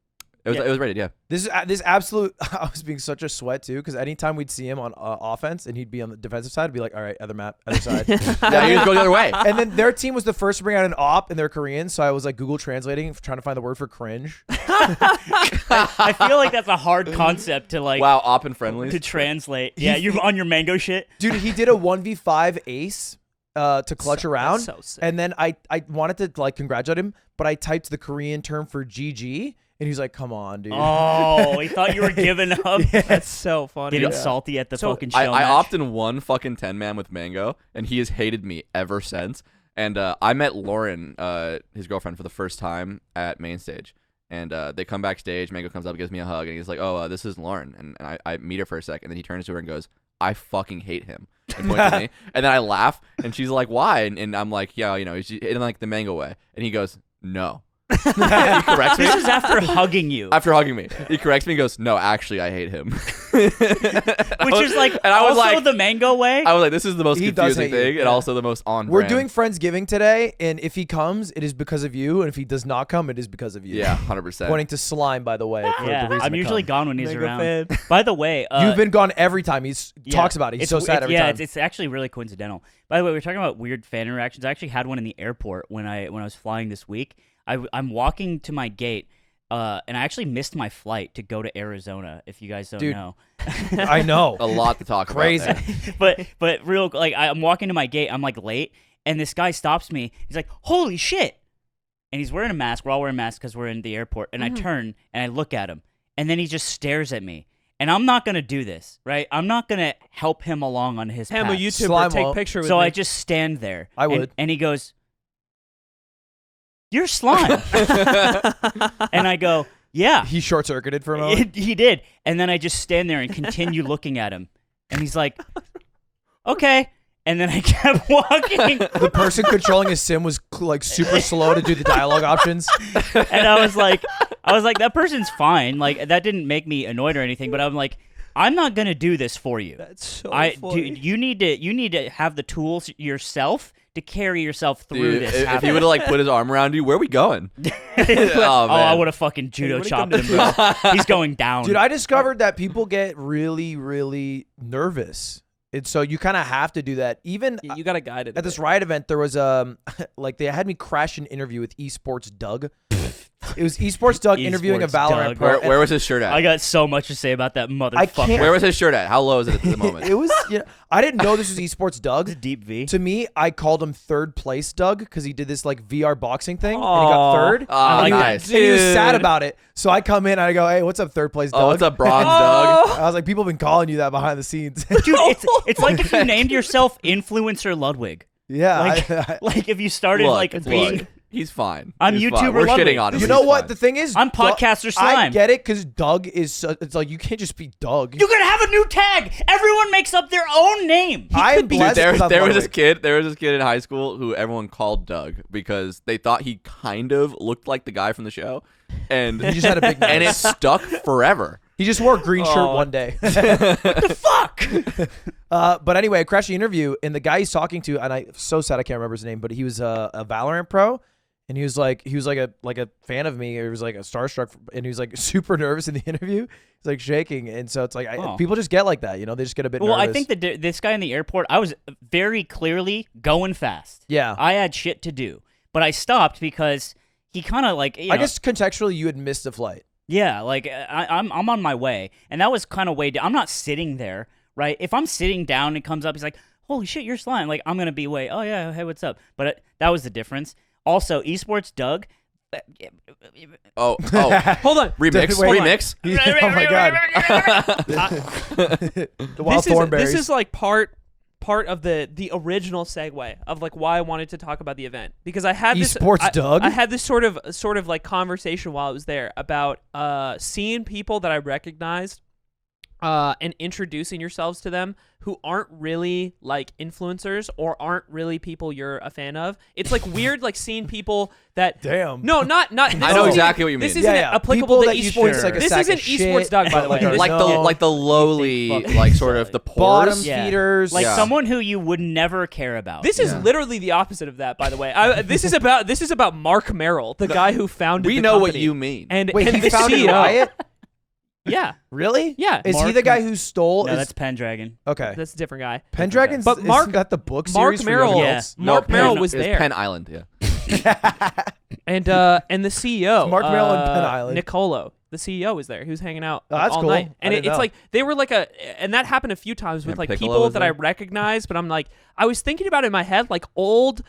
It was Yeah. it was rated, yeah. This absolute. I was being such a sweat too because anytime we'd see him on offense and he'd be on the defensive side, I'd be like, all right, other map, other side. Yeah, you just go the other way. And then their team was the first to bring out an op, and they're Korean, so I was like Google translating, trying to find the word for cringe. I feel like that's a hard concept to like Wow, op and friendlies. to translate. Yeah, you're on your mango shit. Dude, he did a 1v5 ace to clutch around, so sick. and then I wanted to like congratulate him, but I typed the Korean term for GG, and he's like, "Come on, dude." Oh, he thought you were giving up. That's so funny. Getting salty at the So, fucking I shell match. opted in one fucking 10-man with Mango, and he has hated me ever since. And I met Lauren, his girlfriend, for the first time at main stage. And they come backstage. Mango comes up, gives me a hug, and he's like, "Oh, this is Lauren." And I meet her for a second, and then he turns to her and goes, "I fucking hate him." And points at me. And then I laugh, and she's like, "Why?" And I'm like, "Yeah, you know," in like the Mango way. And he goes, "No." He corrects me. This is after hugging you, After hugging me, he corrects me and goes, "No, actually, I hate him." which is like and I was also like, the mango way. I was like, this is the most He does confusing hate you, thing, and yeah. also the most on We're brand. doing Friendsgiving today, and if he comes, it is because of you, and if he does not come, it is because of you. Yeah, 100%. Pointing to Slime, by the way. For yeah, the reason I'm to usually come. gone when he's Mango around. fan. By the way, You've been gone every time. He yeah, talks about it. He's it's- so sad every yeah, time. it's actually really coincidental. By the way, we were talking about weird fan interactions. I actually had one in the airport when I was flying this week. I'm walking to my gate, and I actually missed my flight to go to Arizona. If you guys don't Dude. know, I know. a lot to talk Crazy. about. There. but real like I'm walking to my gate. I'm like late, and this guy stops me. He's like, "Holy shit!" And he's wearing a mask. We're all wearing masks because we're in the airport. And I turn and I look at him, and then he just stares at me. And I'm not gonna do this, right? I'm not gonna help him along on his Ham, path. a YouTuber, Slime take won't. picture with So me. I just stand there. I and- would. And he goes, "You're slime." And I go, "Yeah." He short circuited for a moment. He did. And then I just stand there and continue looking at him. And he's like, "Okay." And then I kept walking. The person controlling his sim was like super slow to do the dialogue options. And I was like, that person's fine. Like, that didn't make me annoyed or anything. But I'm like, I'm not going to do this for you. That's so Dude, you need to have the tools yourself to carry yourself through Dude, this. if he happening. would have like put his arm around you, where are we going? Oh, I man. would have fucking judo would've chopped come him, bro. He's going down. Dude, I discovered that people get really, really nervous And so you kind of have to do that. Even You got to guide it. at this Riot event, there was like they had me crash an interview with esports Doug. It was esports Doug interviewing a Esports Valorant Doug. pro. Where was his shirt at? I got so much to say about that can't- motherfucker. Where was his shirt at? How low is it at the moment? It was, I didn't know this was esports Doug. Deep V. To me, I called him third place Doug because he did this like VR boxing thing and he Aw. got third. Ah, and, he, nice. and he was sad Dude. about it. So I come in and I go, "Hey, what's up, third place Doug?" Oh, what's up, bronze Oh. Doug? I was like, "People have been calling you that behind the scenes." Dude, it's like if you named yourself Influencer Ludwig. Yeah, Like, like if you started Look, being, he's fine. I'm He's YouTuber fine. We're Ludwig. shitting on him. you but know he's what? fine. The thing is, I'm podcaster slime. I get it because Doug is. It's like you can't just be Doug. you could have a new tag. Everyone makes up their own name. I am could be- blessed. There 'cause I'm was this Ludwig. kid. There was this kid in high school who everyone called Doug because they thought he kind of looked like the guy from the show, and He just had a big and it nose. stuck forever. He just wore a green shirt Oh. one day. Fuck. But anyway, I crashed the interview, and the guy he's talking to, and I'm so sad I can't remember his name, but he was a Valorant pro, and he was like a fan of me. He was like a starstruck, and he was like super nervous in the interview. He's like shaking, and so it's like Oh. people just get like that, they just get a bit Well, nervous. I think that this guy in the airport, I was very clearly going fast. yeah. I had shit to do, but I stopped because he kind of like. I guess contextually, you had missed the flight. Yeah, like I'm on my way, and that was kind of way down. I'm not sitting there, right? If I'm sitting down and comes up, he's like, "Holy shit, you're slime!" Like I'm gonna be way. Oh yeah, hey, what's up? But that was the difference. Also, esports Doug. Oh, Hold on. remix, Wait, remix. Oh my god. The wild thornberries. This is like part of the original segue of like why I wanted to talk about the event, because I had this Esports Doug? I had this sort of like conversation while I was there about seeing people that I recognized and introducing yourselves to them who aren't really like influencers or aren't really people you're a fan of. It's like weird like seeing people that Damn. No, not I know exactly what you mean. This isn't Yeah. applicable People to that you think esports. is like a This sack isn't of esports shit, Doug, by the but way. like, This- like no. the lowly, fucking like sort of the Bottom pores. Yeah. feeders. Like Yeah. someone who you would never care about. This is Yeah. literally the opposite of that, by the way. This is about Mark Merrill, the guy who founded. We the know what company. you mean. And Wait, and he the founded CEO. Riot? Yeah, Really? yeah. Is he Mark- the guy who stole? no, that's Pendragon. okay. That's a different guy. Pendragon's. But Mark- isn't that the book Mark series for Merrill- young Yeah. adults? Mark Penn- Merrill was it's there. Penn Island, yeah. And the CEO, Mark Merrill and Penn Island. Nicolo, the CEO, was there. He was hanging out Oh, that's all cool. night, I and didn't it's know. like they were like and that happened a few times with And like Piccolo people was that I there? recognize, but I'm like, I was thinking about it in my head, like old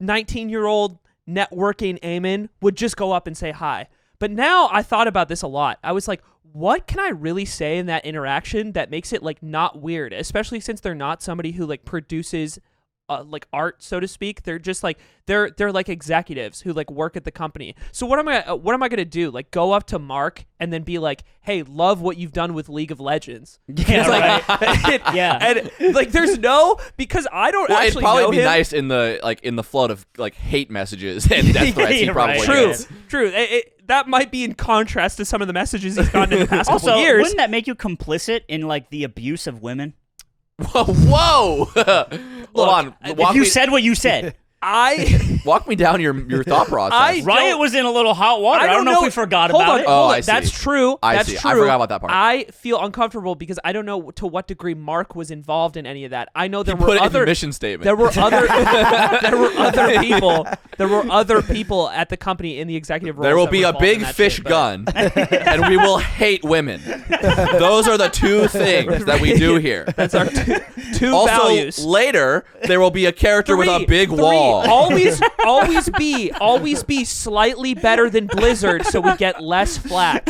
19-year-old networking Eamon would just go up and say hi. But now I thought about this a lot. I was like, what can I really say in that interaction that makes it like not weird, especially since they're not somebody who like produces like art, so to speak. They're just like they're like executives who like work at the company. So what am I gonna do? Like go up to Mark and then be like, hey, love what you've done with League of Legends. Yeah, right. Yeah. And like there's no, because I don't Well, it'd actually probably know be him. nice in the flood of like hate messages and death threats. He Yeah, probably right. True, gets. true. That might be in contrast to some of the messages he's gotten in the past Also, couple years. wouldn't that make you complicit in like the abuse of women? Whoa! Hold on. If you said what you said, Walk me down your thought process. I- Riot don't- was in a little hot water. I don't know if we forgot Hold about on, it. Oh, hold on. I see. That's true. I That's see. true. I forgot about that part. I feel uncomfortable because I don't know to what degree Mark was involved in any of that. I know there You were put it in other the mission statement. there were other people. There were other people at the company in the executive role. There will be a big fish gun, and we will hate women. Those are the two things that we do here. That's our two Also, values. later there will be a character with a big Three. wall. Always be slightly better than Blizzard, so we get less flack.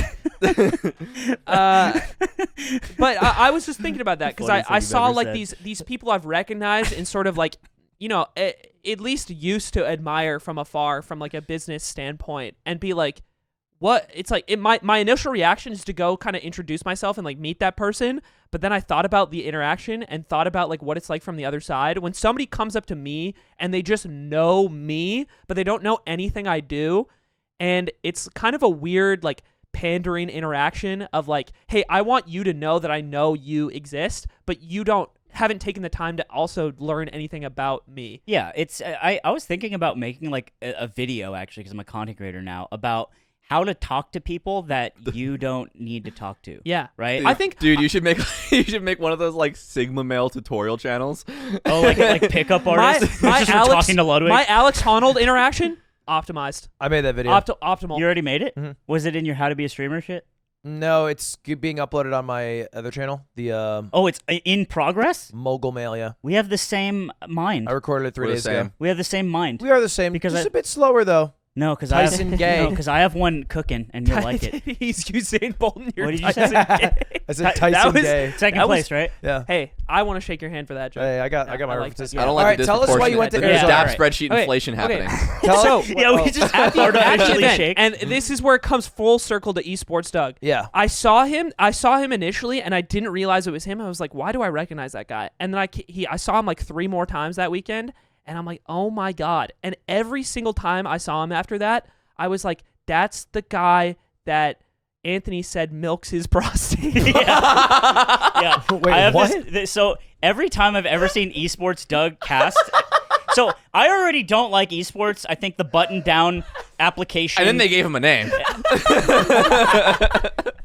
But I was just thinking about that because Funniest thing I you've saw ever like said. these people I've recognized and sort of like, you know, at least used to admire from afar from like a business standpoint and be like, what? It's like my initial reaction is to go kind of introduce myself and like meet that person, but then I thought about the interaction and thought about like what it's like from the other side when somebody comes up to me and they just know me but they don't know anything I do, and it's kind of a weird like pandering interaction of like, hey, I want you to know that I know you exist, but you haven't taken the time to also learn anything about me. Yeah, it's I was thinking about making like a video actually because I'm a content creator now about how to talk to people that you don't need to talk to. Yeah. Right? I think dude, you should make one of those like Sigma male tutorial channels. Oh, like pickup artists? my Just Alex, talking to Ludwig? my Alex Honnold interaction optimized. I made that video. Optimal. You already made it? Mhm. Was it in your How to Be a Streamer shit? No, it's being uploaded on my other channel, the Oh, it's in progress? Mogul Mail. Yeah, We have the same mind. I recorded it 3 We're the days ago. same. We have the same mind. We are the same. Because Just I- a bit slower though. No, because Tyson Gay. I have one cooking and you'll like it. He's Usain Bolt. And you're What did you say? Tyson Gay. I said That Tyson was- Gay. Second That was- place, right? Yeah. Hey, I want to shake your hand for that, Joe. Hey, I got my I like references. that. I don't All like right, the tell us why you went to disproportionate- Arizona. There's DAP spreadsheet Okay, inflation okay. happening. Tell So- us. Yeah, we just At the actually event, shake. and this is where it comes full circle to esports Doug. Yeah. I saw him initially, and I didn't realize it was him. I was like, "Why do I recognize that guy?" And then I saw him like 3 more times that weekend, and I'm like, "Oh my god!" And every single time I saw him after that, I was like, "That's the guy that Anthony said milks his prostate." Yeah. Wait, I have what? So every time I've ever seen esports Doug cast, so I already don't like esports. I think the button down application. And then they gave him a name.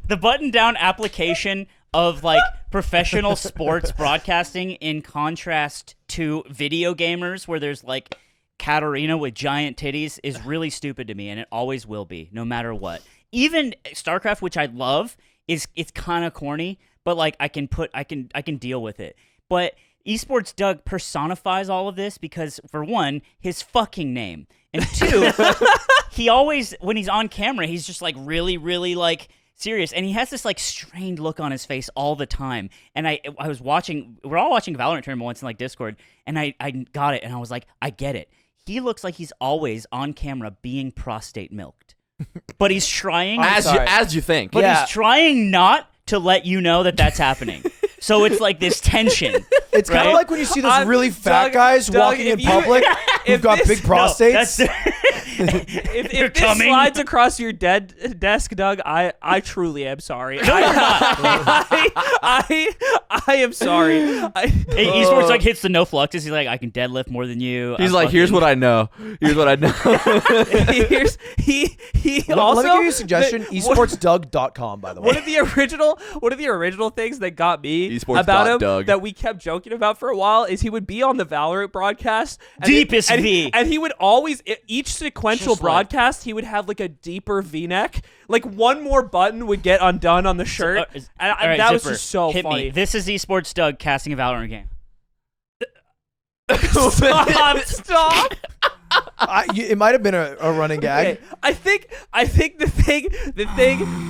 The button down application of like professional sports broadcasting in contrast to video gamers where there's like Katarina with giant titties is really stupid to me, and it always will be, no matter what. Even StarCraft, which I love, it's kind of corny, but like I can deal with it. But esports Doug personifies all of this because, for one, his fucking name, and two, he always, when he's on camera, he's just like really, really like serious, and he has this like strained look on his face all the time. And we're all watching Valorant tournament once in like Discord, and I got it, and I was like, I get it. He looks like he's always on camera being prostate milked, but he's trying. As you think. But Yeah. he's trying not to let you know that that's happening. So it's like this tension. It's kind of right? like when you see those really fat Doug- guys Doug, walking if in you- public who've got this- big No, prostates. if They're this coming. slides across your dead desk, Doug, I truly am sorry. No, you're not. I am sorry. Hey, esports like hits the no fluxes. He's like, I can deadlift more than you. He's like, here's what I know. Here's what I know. he Let also me give you a suggestion. esportsdoug.com, by the way. One of the original things that got me Esports about him Doug. that we kept joking about for a while is he would be on the Valorant broadcast. Deepest and V. And he would always, each sequential Just like- broadcast, he would have like a deeper V-neck. Like one more button would get undone on the shirt. And all right, that was Zipper, just so hit funny. me. This is esports Doug casting a Valorant game. Stop. It might have been a running gag. Okay, I think the thing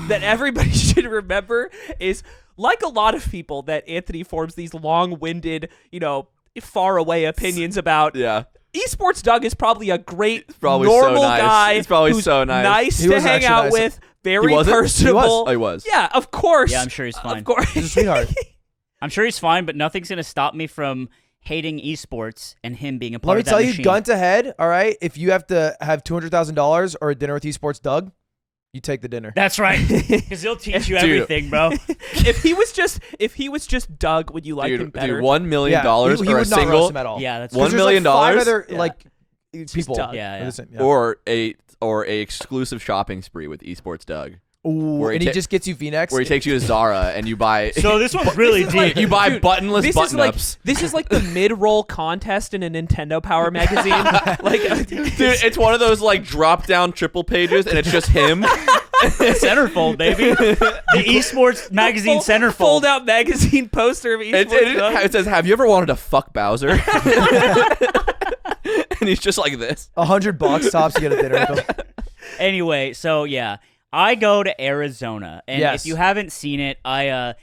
that everybody should remember is, like a lot of people that Anthony forms these long-winded, far away opinions about. Yeah. Esports Doug is probably a great probably so normal nice. guy. He's probably who's so nice. He to was hang actually out nice. with, very He wasn't? He was? personable. Oh, he was. Yeah, of course. Yeah, I'm sure he's fine. Of course. He's a sweetheart. I'm sure he's fine, but nothing's gonna stop me from hating esports and him being a part Let me of that tell you, machine. gun to head, all right? If you have to have $200,000 or a dinner with esports Doug, you take the dinner. That's right, because he'll teach you Dude. everything, bro. if he was just Doug, would you like him better? Dude, $1 million Yeah, he or a would not roast single him at all. Yeah, that's $1 'Cause million there's like 5 dollars? other Yeah. like Just people. Doug. Yeah, yeah. Listen, yeah. or a exclusive shopping spree with esports Doug, Ooh, where he and he ta- just gets you V-necks. where he takes you to Zara and you buy So this one's really deep. you buy Dude, buttonless this button is like ups. this is like the mid-roll contest in a Nintendo Power magazine. Dude, it's one of those like drop down triple pages and it's just him. Centerfold, baby. The esports magazine centerfold. Fold out magazine poster of esports Doug. It says, "Have you ever wanted to fuck Bowser?" And he's just like this. $100 tops to get a dinner with him. Anyway, so yeah, I go to Arizona, and Yes. if you haven't seen it, I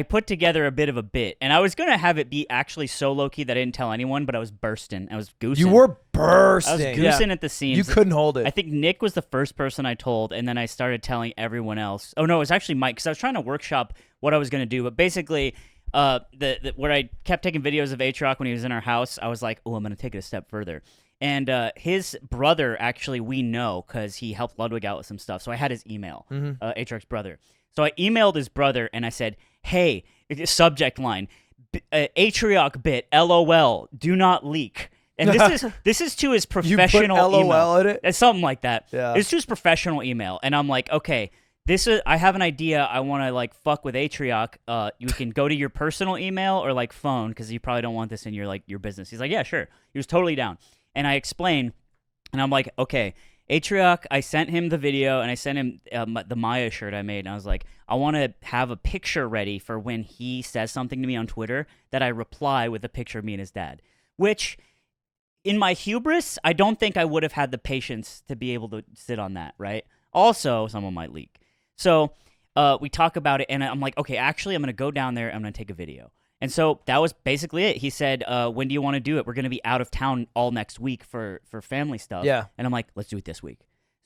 put together a bit of a bit, and I was gonna have it be actually so low key that I didn't tell anyone, but I was bursting. I was goosing. You were I was bursting. goosing at the seams. You couldn't hold it. I think Nick was the first person I told, and then I started telling everyone else. Oh no, it was actually Mike, because I was trying to workshop what I was gonna do. But basically, where I kept taking videos of Atrioc when he was in our house, I was like, oh, I'm gonna take it a step further. And his brother, actually, we know because he helped Ludwig out with some stuff. So I had his email, Atrioc's brother. So I emailed his brother and I said, hey, subject line, Atrioc bit, LOL, do not leak. And this is to his You put professional LOL email. in it? It's something like that. Yeah. It's to his professional email, and I'm like, okay, I have an idea. I want to like fuck with Atrioc. You can go to your personal email or like phone because you probably don't want this in your business. He's like, yeah, sure. He was totally down, and I explained, and I'm like, okay, Atrioc. I sent him the video, and I sent him the Maya shirt I made, and I was like, I want to have a picture ready for when he says something to me on Twitter that I reply with a picture of me and his dad, which. In my hubris, I don't think I would have had the patience to be able to sit on that, right? Also, someone might leak. So we talk about it, and I'm like, okay, actually, I'm going to go down there. I'm going to take a video. And so that was basically it. He said, when do you want to do it? We're going to be out of town all next week for family stuff. Yeah. And I'm like, let's do it this week.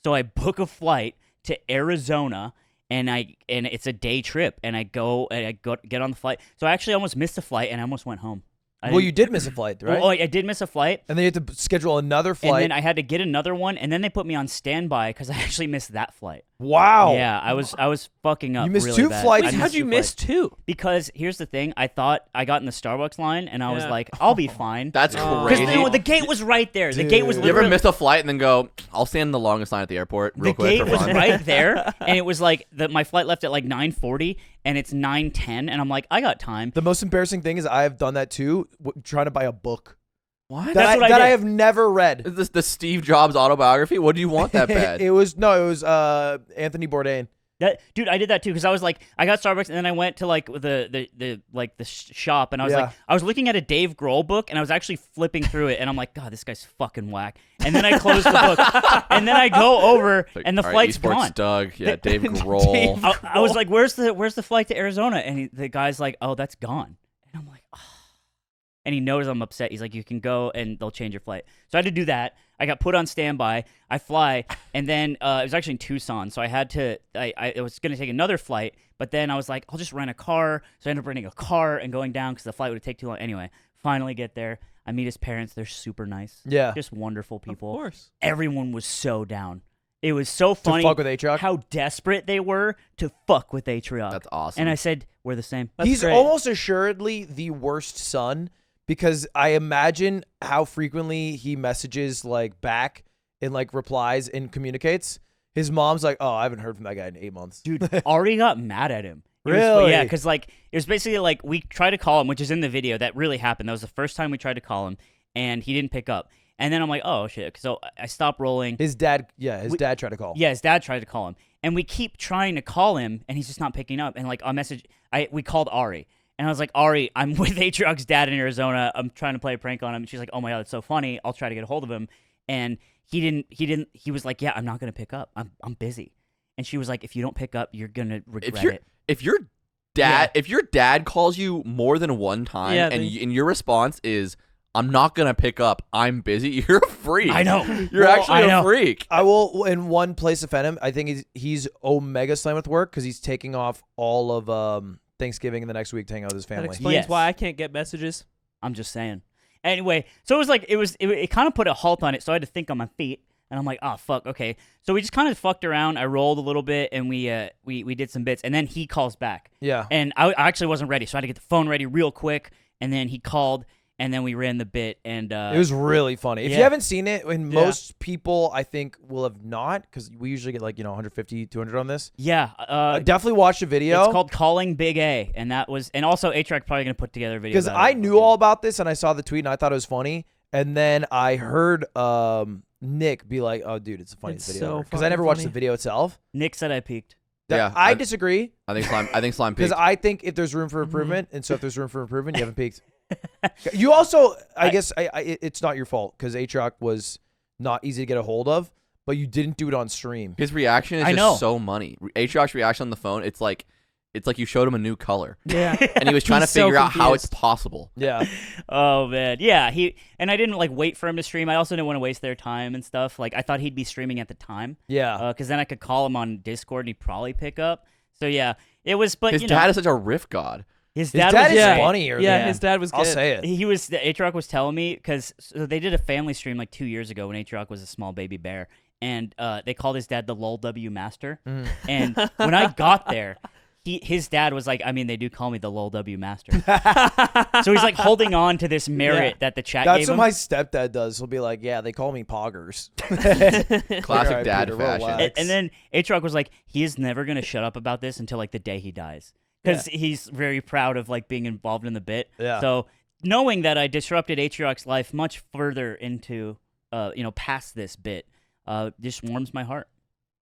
So I book a flight to Arizona, and it's a day trip, and I get on the flight. So I actually almost missed the flight, and I almost went home. You did miss a flight, right? Oh, I did miss a flight. And then you had to schedule another flight. And then I had to get another one, and then they put me on standby because I actually missed that flight. Wow. Yeah, I was fucking up. You missed really two bad. flights? I Wait, missed how'd you two miss flights. 2? Because here's the thing: I thought I got in the Starbucks line, and I was Yeah. like, I'll be fine. That's Oh. crazy. Because the gate was right there. The gate was Dude. You ever literally. miss a flight and then go, I'll stand in the longest line at the airport real The quick gate for was fun? right there, and it was like my flight left at like 9:40, and it's 9:10, and I'm like, I got time. The most embarrassing thing is I have done that too, trying to buy a book What? That's what I did. I have never read. Is this the Steve Jobs autobiography? What do you want that bad? It was Anthony Bourdain. Dude, I did that too because I was like, I got Starbucks and then I went to like the shop and I was Yeah. like, I was looking at a Dave Grohl book and I was actually flipping through it and I'm like, God, this guy's fucking whack. And then I closed the book and then I go over Like, and the all right, flight's esports gone. Doug, yeah, Dave Grohl. I was like, where's the flight to Arizona? And the guy's like, oh, that's gone. And I'm like, oh. And he knows I'm upset. He's like, you can go and they'll change your flight. So I had to do that. I got put on standby. I fly, and then it was actually in Tucson, so I had to. I was going to take another flight, but then I was like, I'll just rent a car. So I ended up renting a car and going down because the flight would take too long. Anyway, finally get there. I meet his parents. They're super nice. Yeah. Just wonderful people. Of course. Everyone was so down. It was so To funny fuck with Atrioc? how desperate they were to fuck with Atrioc. That's awesome. And I said, we're the same. That's He's great. almost assuredly the worst son because I imagine how frequently he messages like back and like replies and communicates. His mom's like, oh, I haven't heard from that guy in 8 months. Dude, already got mad at him. Really? Yeah, because like it was basically like we tried to call him, which is in the video. That really happened. That was the first time we tried to call him, and he didn't pick up. And then I'm like, oh shit. So I stopped rolling. His dad tried to call. Yeah, his dad tried to call him, and we keep trying to call him, and he's just not picking up. And like a message, we called Ari, and I was like, Ari, I'm with Atrioc's dad in Arizona. I'm trying to play a prank on him. And she's like, oh my god, that's so funny. I'll try to get a hold of him. And he didn't. He was like, yeah, I'm not gonna pick up. I'm busy. And she was like, if you don't pick up, you're gonna regret it. If your dad calls you more than one time, Yeah, and, then- and your response is, I'm not gonna pick up, I'm busy, you're a freak. I know. You're Well, actually I a know. freak. I will, in one place, offend him. I think he's omega slammed with work because he's taking off all of Thanksgiving and the next week to hang out with his That family. explains Yes. why I can't get messages. I'm just saying. Anyway, so it was like it kind of put a halt on it, so I had to think on my feet, and I'm like, oh fuck, okay. So we just kind of fucked around. I rolled a little bit, and we did some bits, and then he calls back, Yeah. and I actually wasn't ready, so I had to get the phone ready real quick, and then he called, and then we ran the bit, and It was really funny. If you yeah. haven't seen it, and Yeah. most people I think will have not, because we usually get like 150, 200 on this. yeah, Definitely watch the video. it's called Calling Big A, and that was, and also Atrioc probably gonna put together a video because about I it. knew all about this and I saw the tweet and I thought it was funny, and then I heard Nick be like, "Oh, dude, it's the funniest It's video so because I fucking never watched funny. the video itself." Nick said I peaked. Yeah, I I- disagree I think slime because peaked. I think if there's room for improvement, and so if there's room for improvement, you haven't peaked. You also, I guess, it's not your fault because Atrioc was not easy to get a hold of, but you didn't do it on stream. His reaction is I just know. so money. Atrioc's reaction on the phone, it's like you showed him a new color, Yeah. and he was trying to He's so figure out how it's confused. possible. Yeah, Oh man, yeah. I didn't like wait for him to stream. I also didn't want to waste their time and stuff. Like I thought he'd be streaming at the time, yeah. because then I could call him on Discord and he'd probably pick up. So yeah, it was. But His you dad know, is such a riff god. his His dad, dad was is Yeah. great. funnier. Yeah, than- his dad was good. I'll say it. He was. Atrioc was telling me because they did a family stream like 2 years ago when Atrioc was a small baby bear, and they called his dad the Lol W Master. Mm. And when I got there, his dad was like, I mean, they do call me the lol W master. So he's like holding on to this merit that the chat That's gave what him. my stepdad does. He'll be like, yeah, they call me Poggers. Classic Alright, dad Peter, fashion. relax. And then Atrioc was like, he is never going to shut up about this until like the day he dies. Because he's very proud of like being involved in the bit. Yeah. So knowing that I disrupted Atrioc's life much further into, past this bit, just warms my heart.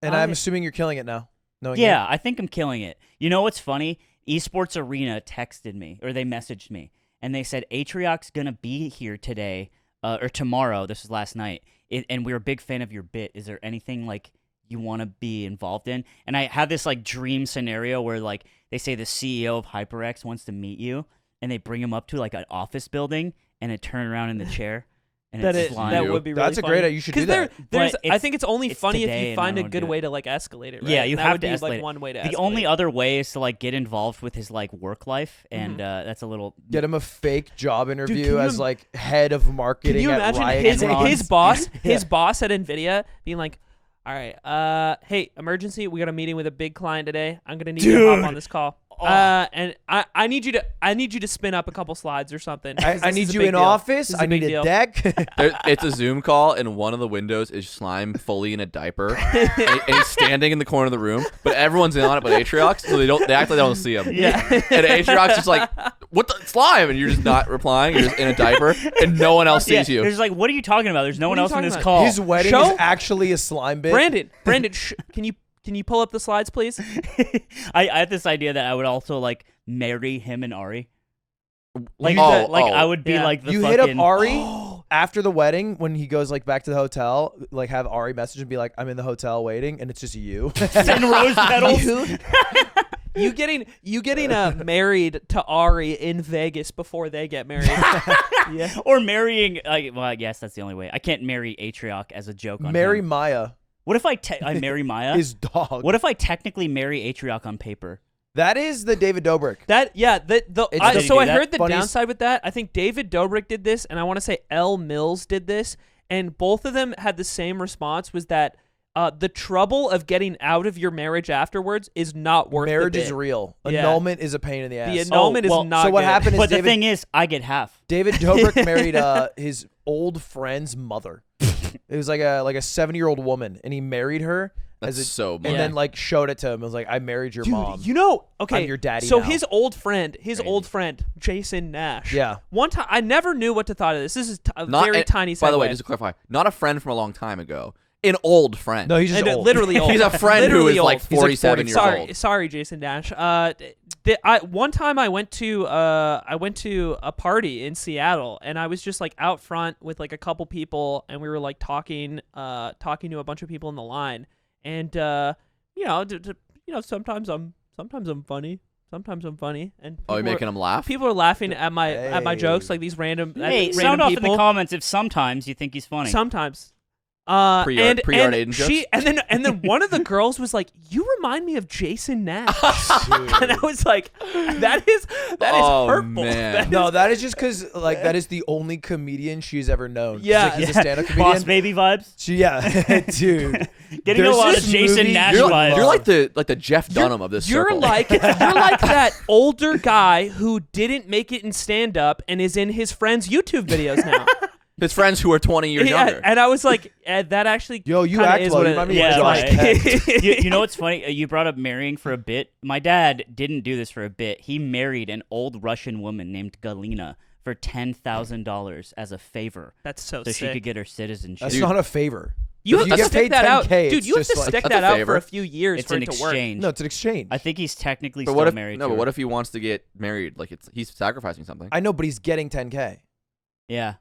And I'm assuming you're killing it now. Knowing Yeah, I think I'm killing it. You know what's funny? Esports Arena texted me, or they messaged me, and they said, Atrioc's going to be here today, or tomorrow, this was last night, and we're a big fan of your bit. Is there anything, like, you want to be involved in? And I have this, like, dream scenario where, like, they say the CEO of HyperX wants to meet you, and they bring him up to, like, an office building, and it turn around in the chair. And That it's is slime. that would be really That's a funny. great idea. You should do that. There's But I think it's only it's funny if today you and find I a don't good do it. way to like escalate it, right? Yeah, you And that have would to be, escalate like it. one way to The escalate only it. other way is to like get involved with his like work life, and that's a little. Get him a fake job interview can you as like head of marketing Can you at imagine Riot. his Games. his boss at Nvidia being like, all right, hey, emergency, we got a meeting with a big client today. I'm gonna need you to hop on this call. And I need you to spin up a couple slides or something. I need you in office. I need a deck. It's a Zoom call, and one of the windows is Slime fully in a diaper, and he's standing in the corner of the room, but everyone's in on it but Atrioc, so they act like they don't see him. Yeah. And Atrioc's just like, what the Slime? And you're just not replying. You're just in a diaper, and no one else sees you. There's like, what are you talking about? There's no one are you else in talking this about? call. His wedding Show- is actually a slime bit. Brandon, can you pull up the slides, please? I had this idea that I would also like marry him and Ari. Like, Oh, I would be yeah. like the You fucking. hit up Ari after the wedding when he goes like back to the hotel. Like have Ari message and be like, "I'm in the hotel waiting," and it's just you. Send rose petals. You getting married to Ari in Vegas before they get married. Yeah. Or marrying. Well, I guess that's the only way. I can't marry Atrioc as a joke on Marry him. Maya, What if I marry Maya? his dog. What if I technically marry Atrioc on paper? That is the David Dobrik. That yeah, Did he I do that? heard the Funniest- downside with that. I think David Dobrik did this, and I want to say L. Mills did this, and both of them had the same response: was that the trouble of getting out of your marriage afterwards is not worth Marriage the is bit. real. Yeah. Annulment is a pain in the ass. The annulment well, is not. so what good. happened is But the David, thing is, I get half. David Dobrik married his old friend's mother. It was like a 70-year-old woman, and he married her. That's as a, so and bad. then like showed it to him. I was like, I married your Dude, mom. you know, okay, I'm your daddy So now. his old friend, Crazy. Jason Nash. Yeah. One time, I never knew what to thought of this. This is a Not very and- tiny. By the segue. way, just to clarify, not a friend from a long time ago. An old friend. No, he's just And, old. literally old. He's a friend who Literally is like old. He's like 47 years sorry, old. sorry, Jason Nash. One time I went to a party in Seattle, and I was just like out front with like a couple people, and we were like talking to a bunch of people in the line, and sometimes I'm funny, and Oh, you're making him laugh? people are laughing at my jokes, Hey. like these random Hey, random sound off people. in the comments if sometimes you think he's funny. Sometimes. Pre-art and Aiden she jokes? and then one of the girls was like, "You remind me of Jason Nash," and I was like, "That is Oh, hurtful." man. That is- No, that is just because like that is the only comedian she's ever known. Yeah. She's a stand-up comedian. Boss baby vibes. Dude. Getting There's a lot of this Jason movie- Nash You're, vibes. you're like the Jeff Dunham of this You're circle. like that older guy who didn't make it in stand-up and is in his friends' YouTube videos now. his friends who are 20 years younger. And I was like, that actually. Yo, you kinda act is well. what You it- remind me Yeah, of Josh right. Peck. you know what's funny? You brought up marrying for a bit. My dad didn't do this for a bit. He married an old Russian woman named Galina for $10,000 as a favor, That's so so sick. she could get her citizenship. That's not a favor. You If have you to get stick paid that out, 10K, dude. it's You have just to like- stick That's that a out favor. for a few years It's for an it to work. exchange. No, it's an exchange. I think he's technically but still what if married. no? to But her. what if he wants to get married? Like he's sacrificing something. I know, but he's getting 10K. Yeah,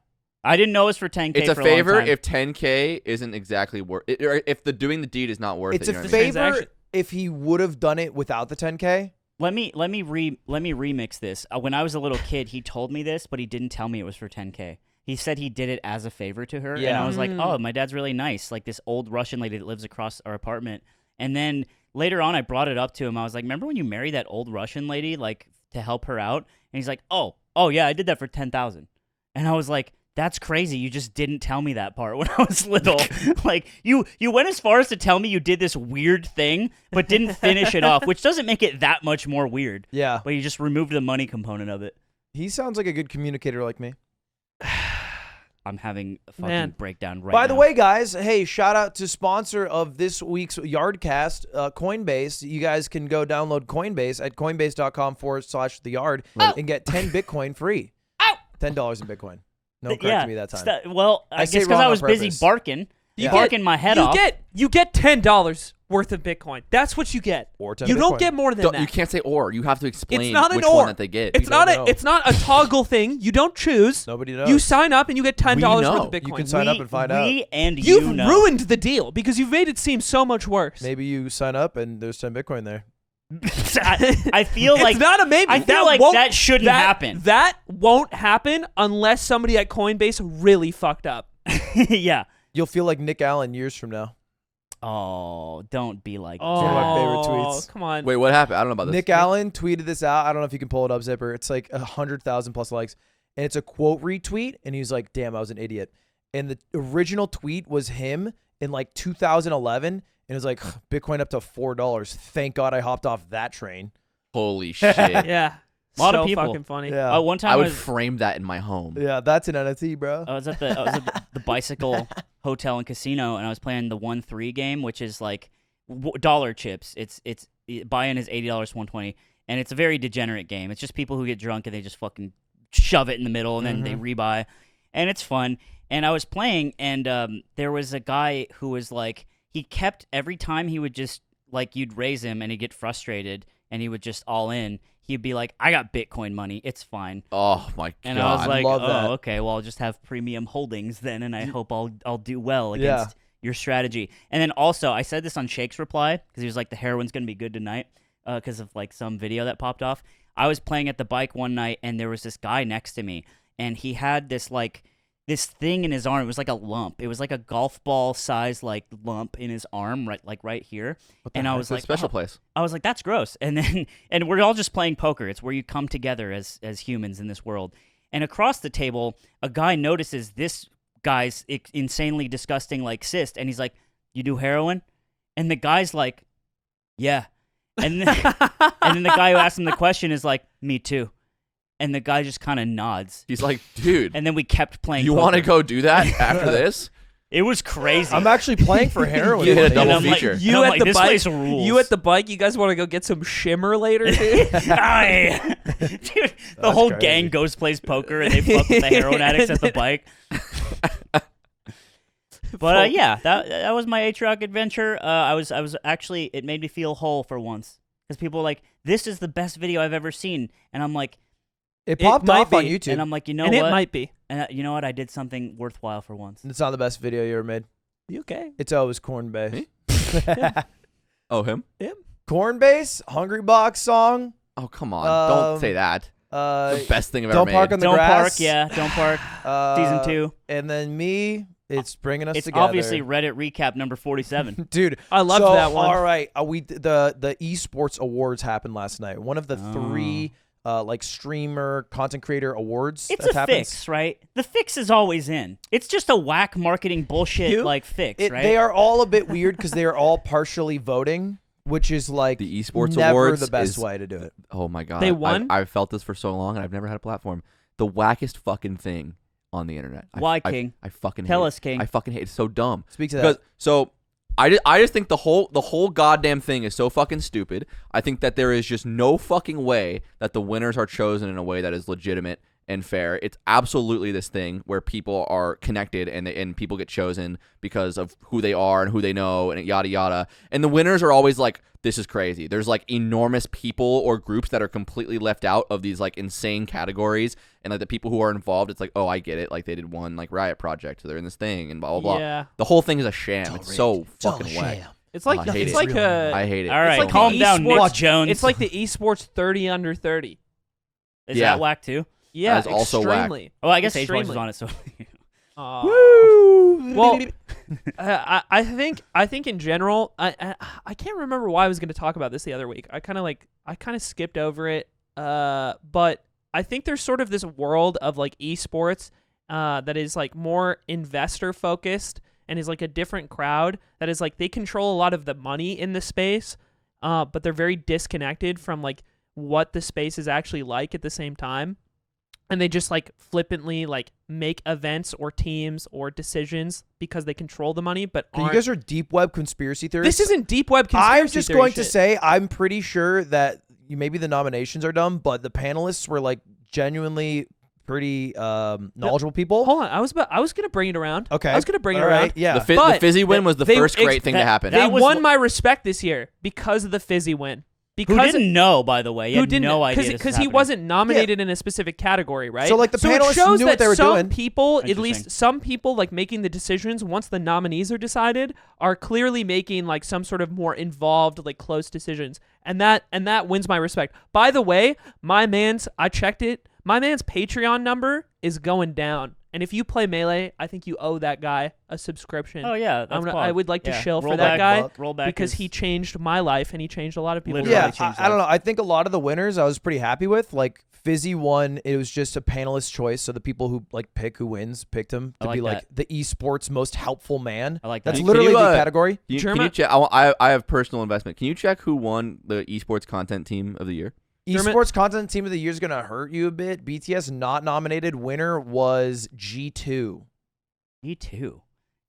I didn't know it was for 10K. It's a for favor long time. if 10K isn't exactly worth it, or if the doing the deed is not worth It's it. a You know what I mean? favor Transaction. if he would have done it without the 10K. Let me remix this. When I was a little kid, he told me this, but he didn't tell me it was for 10K. He said he did it as a favor to her, and Yeah. I was like, "Oh, my dad's really nice." Like this old Russian lady that lives across our apartment. And then later on, I brought it up to him. I was like, "Remember when you married that old Russian lady, like to help her out?" And he's like, "Oh, yeah, I did that for 10,000." And I was like, That's crazy. You just didn't tell me that part when I was little. Like you went as far as to tell me you did this weird thing, but didn't finish it off, which doesn't make it that much more weird. Yeah. But you just removed the money component of it. He sounds like a good communicator like me. I'm having a fucking Man. breakdown right By now. the way, guys, hey, shout out to sponsor of this week's Yardcast, Coinbase. You guys can go download Coinbase at coinbase.com/theyard and get 10 Bitcoin free. $10 in Bitcoin. No one corrected me that time. Well, I say guess because wrong I on was busy purpose. barking. Yeah. Barking my head off. You get $10 worth of Bitcoin. That's what you get. Or 10 You don't Bitcoin. get more than that. You can't say or. You have to explain It's not an which or. one that they get. It's don't not know. it's not a toggle thing. You don't choose. Nobody knows. You sign up and you get $10 worth know. of Bitcoin. You can sign up and find out. We and You've you know. ruined the deal because you've made it seem so much worse. Maybe you sign up and there's 10 Bitcoin there. I feel like it's not a maybe. I feel like that shouldn't happen. That won't happen unless somebody at Coinbase really fucked up. Yeah. You'll feel like Nick Allen years from now. Oh, don't be like one of my favorite Oh, tweets. Come on. Wait, what happened? I don't know about this. Nick Allen tweeted this out. I don't know if you can pull it up, Zipper. It's like 100,000 plus likes. And it's a quote retweet. And he was like, damn, I was an idiot. And the original tweet was him in like 2011. And it was like, Bitcoin up to $4. Thank God I hopped off that train. Holy shit. Yeah. A lot so of people. fucking funny. Yeah. One time I I would was, frame that in my home. Yeah, that's an NFT, bro. I was at the bicycle hotel and casino, and I was playing the 1-3 game, which is like dollar chips. It's buy-in is $80 120, and it's a very degenerate game. It's just people who get drunk and they just fucking shove it in the middle, and then they rebuy, and it's fun. And I was playing, and there was a guy who was like, he kept every time he would just like you'd raise him, and he'd get frustrated, and he would just all in. He'd be like, I got Bitcoin money. It's fine. Oh my god. And I was like, love oh, that. okay, well, I'll just have premium holdings then, and I hope I'll do well against your strategy. And then also, I said this on Shake's reply, because he was like, the heroin's going to be good tonight, because of like some video that popped off. I was playing at the bike one night, and there was this guy next to me, and he had this like, this thing in his arm. It was like a lump. It was like a golf ball size like lump in his arm, right here. And I was It's a like, special oh. place. I was like, that's gross. And then, and we're all just playing poker. It's where you come together as humans in this world. And across the table, a guy notices this guy's insanely disgusting like cyst, and he's like, "You do heroin?" And the guy's like, "Yeah." And then, and then the guy who asked him the question is like, "Me too." And the guy just kind of nods. He's like, dude, And then we kept playing. you want to go do that after this? It was crazy. I'm actually playing for heroin. You hit a money. double And I'm like, feature. You I'm at like, the this bike. place rules. You at the bike. You guys want to go get some shimmer later, dude? Aye. Dude, the whole crazy. gang goes plays poker and they fuck with the heroin addicts at the bike. But yeah, that was my Atrioc adventure. I was actually, it made me feel whole for once, because people were like, this is the best video I've ever seen, and I'm like, It popped might off on be. YouTube. and I'm like, you know and what? it might be. And you know what? I did something worthwhile for once. It's not the best video you ever made. You okay? It's always corn base. Me? Oh, him? Corn base, Hungry Box song. Oh, come on. Don't say that. The best thing I've ever Don't made. park on the Don't grass. park, yeah, don't park. Season 2. And then me, it's bringing us It's together. obviously Reddit recap number 47. Dude, I loved so, that one. All right, the esports awards happened last night. One of the 3 like streamer content creator awards. It's that a happens. fix, right? The fix is always in. It's just a whack marketing bullshit like fix, right? They are all a bit weird because they are all partially voting, which is like The esports never awards the best is- way to do it. Oh my god. They won? I've felt this for so long, and I've never had a platform. The wackest fucking thing on the internet. Why, King? I fucking Tell hate us, it. King. I fucking hate it. It's so dumb. Speak to Because that. so I just think the whole goddamn thing is so fucking stupid. I think that there is just no fucking way that the winners are chosen in a way that is legitimate and fair. It's absolutely this thing where people are connected and people get chosen because of who they are and who they know and yada yada. And the winners are always like, this is crazy. There's like enormous people or groups that are completely left out of these like insane categories, and like the people who are involved, it's like, oh, I get it. Like they did one like Riot project, so they're in this thing and blah blah blah. Yeah. The whole thing is a sham. It's so fucking whack. It's like I hate it's it. like a. I hate it. All right, like calm the down, Nick esports- Jones. It's like the esports 30 under 30. Is Yeah. that whack too? Yeah, That is also whack. extremely. Oh, I guess Age Watch is Extremely. on it, so Well, I think in general, I can't remember why I was going to talk about this the other week. I kind of skipped over it. But I think there's sort of this world of like esports that is like more investor focused and is like a different crowd that is like they control a lot of the money in the space, but they're very disconnected from like what the space is actually like at the same time. And they just like flippantly like make events or teams or decisions because they control the money, but You aren't. guys are deep web conspiracy theorists. This isn't deep web conspiracy I'm just theory going to shit. say I'm pretty sure that maybe the nominations are dumb, but the panelists were like genuinely pretty knowledgeable people. Hold on, I was gonna bring it around. Okay. I was gonna bring it All around. right, yeah. The But fizzy win was the first great thing to happen. They That was won wh- my respect this year because of the fizzy win. Who Because didn't know, by the way? You who had didn't no idea this was because he happening. wasn't nominated in a specific category, right? So, like, the it panelists shows knew that what they were some doing. people, at Interesting. least some people, like making the decisions once the nominees are decided, are clearly making like some sort of more involved, like close decisions, and that wins my respect. By the way, I checked it. My man's Patreon number is going down. And if you play Melee, I think you owe that guy a subscription. Oh yeah, that's I would like to yeah. shill for Roll that back, guy roll back because his- he changed my life and he changed a lot of people's Literally Yeah, lives. changed I don't know. lives. I think a lot of the winners I was pretty happy with. Like Fizzy won. It was just a panelist choice, so the people who like pick who wins picked him I to like be like that. the esports most helpful man. I like That's that. Can literally you, the category. Can you German- check? I have personal investment. Can you check who won the esports content team of the year? German- Esports content team of the year is gonna hurt you a bit. BTS not nominated. Winner was G2. Me too.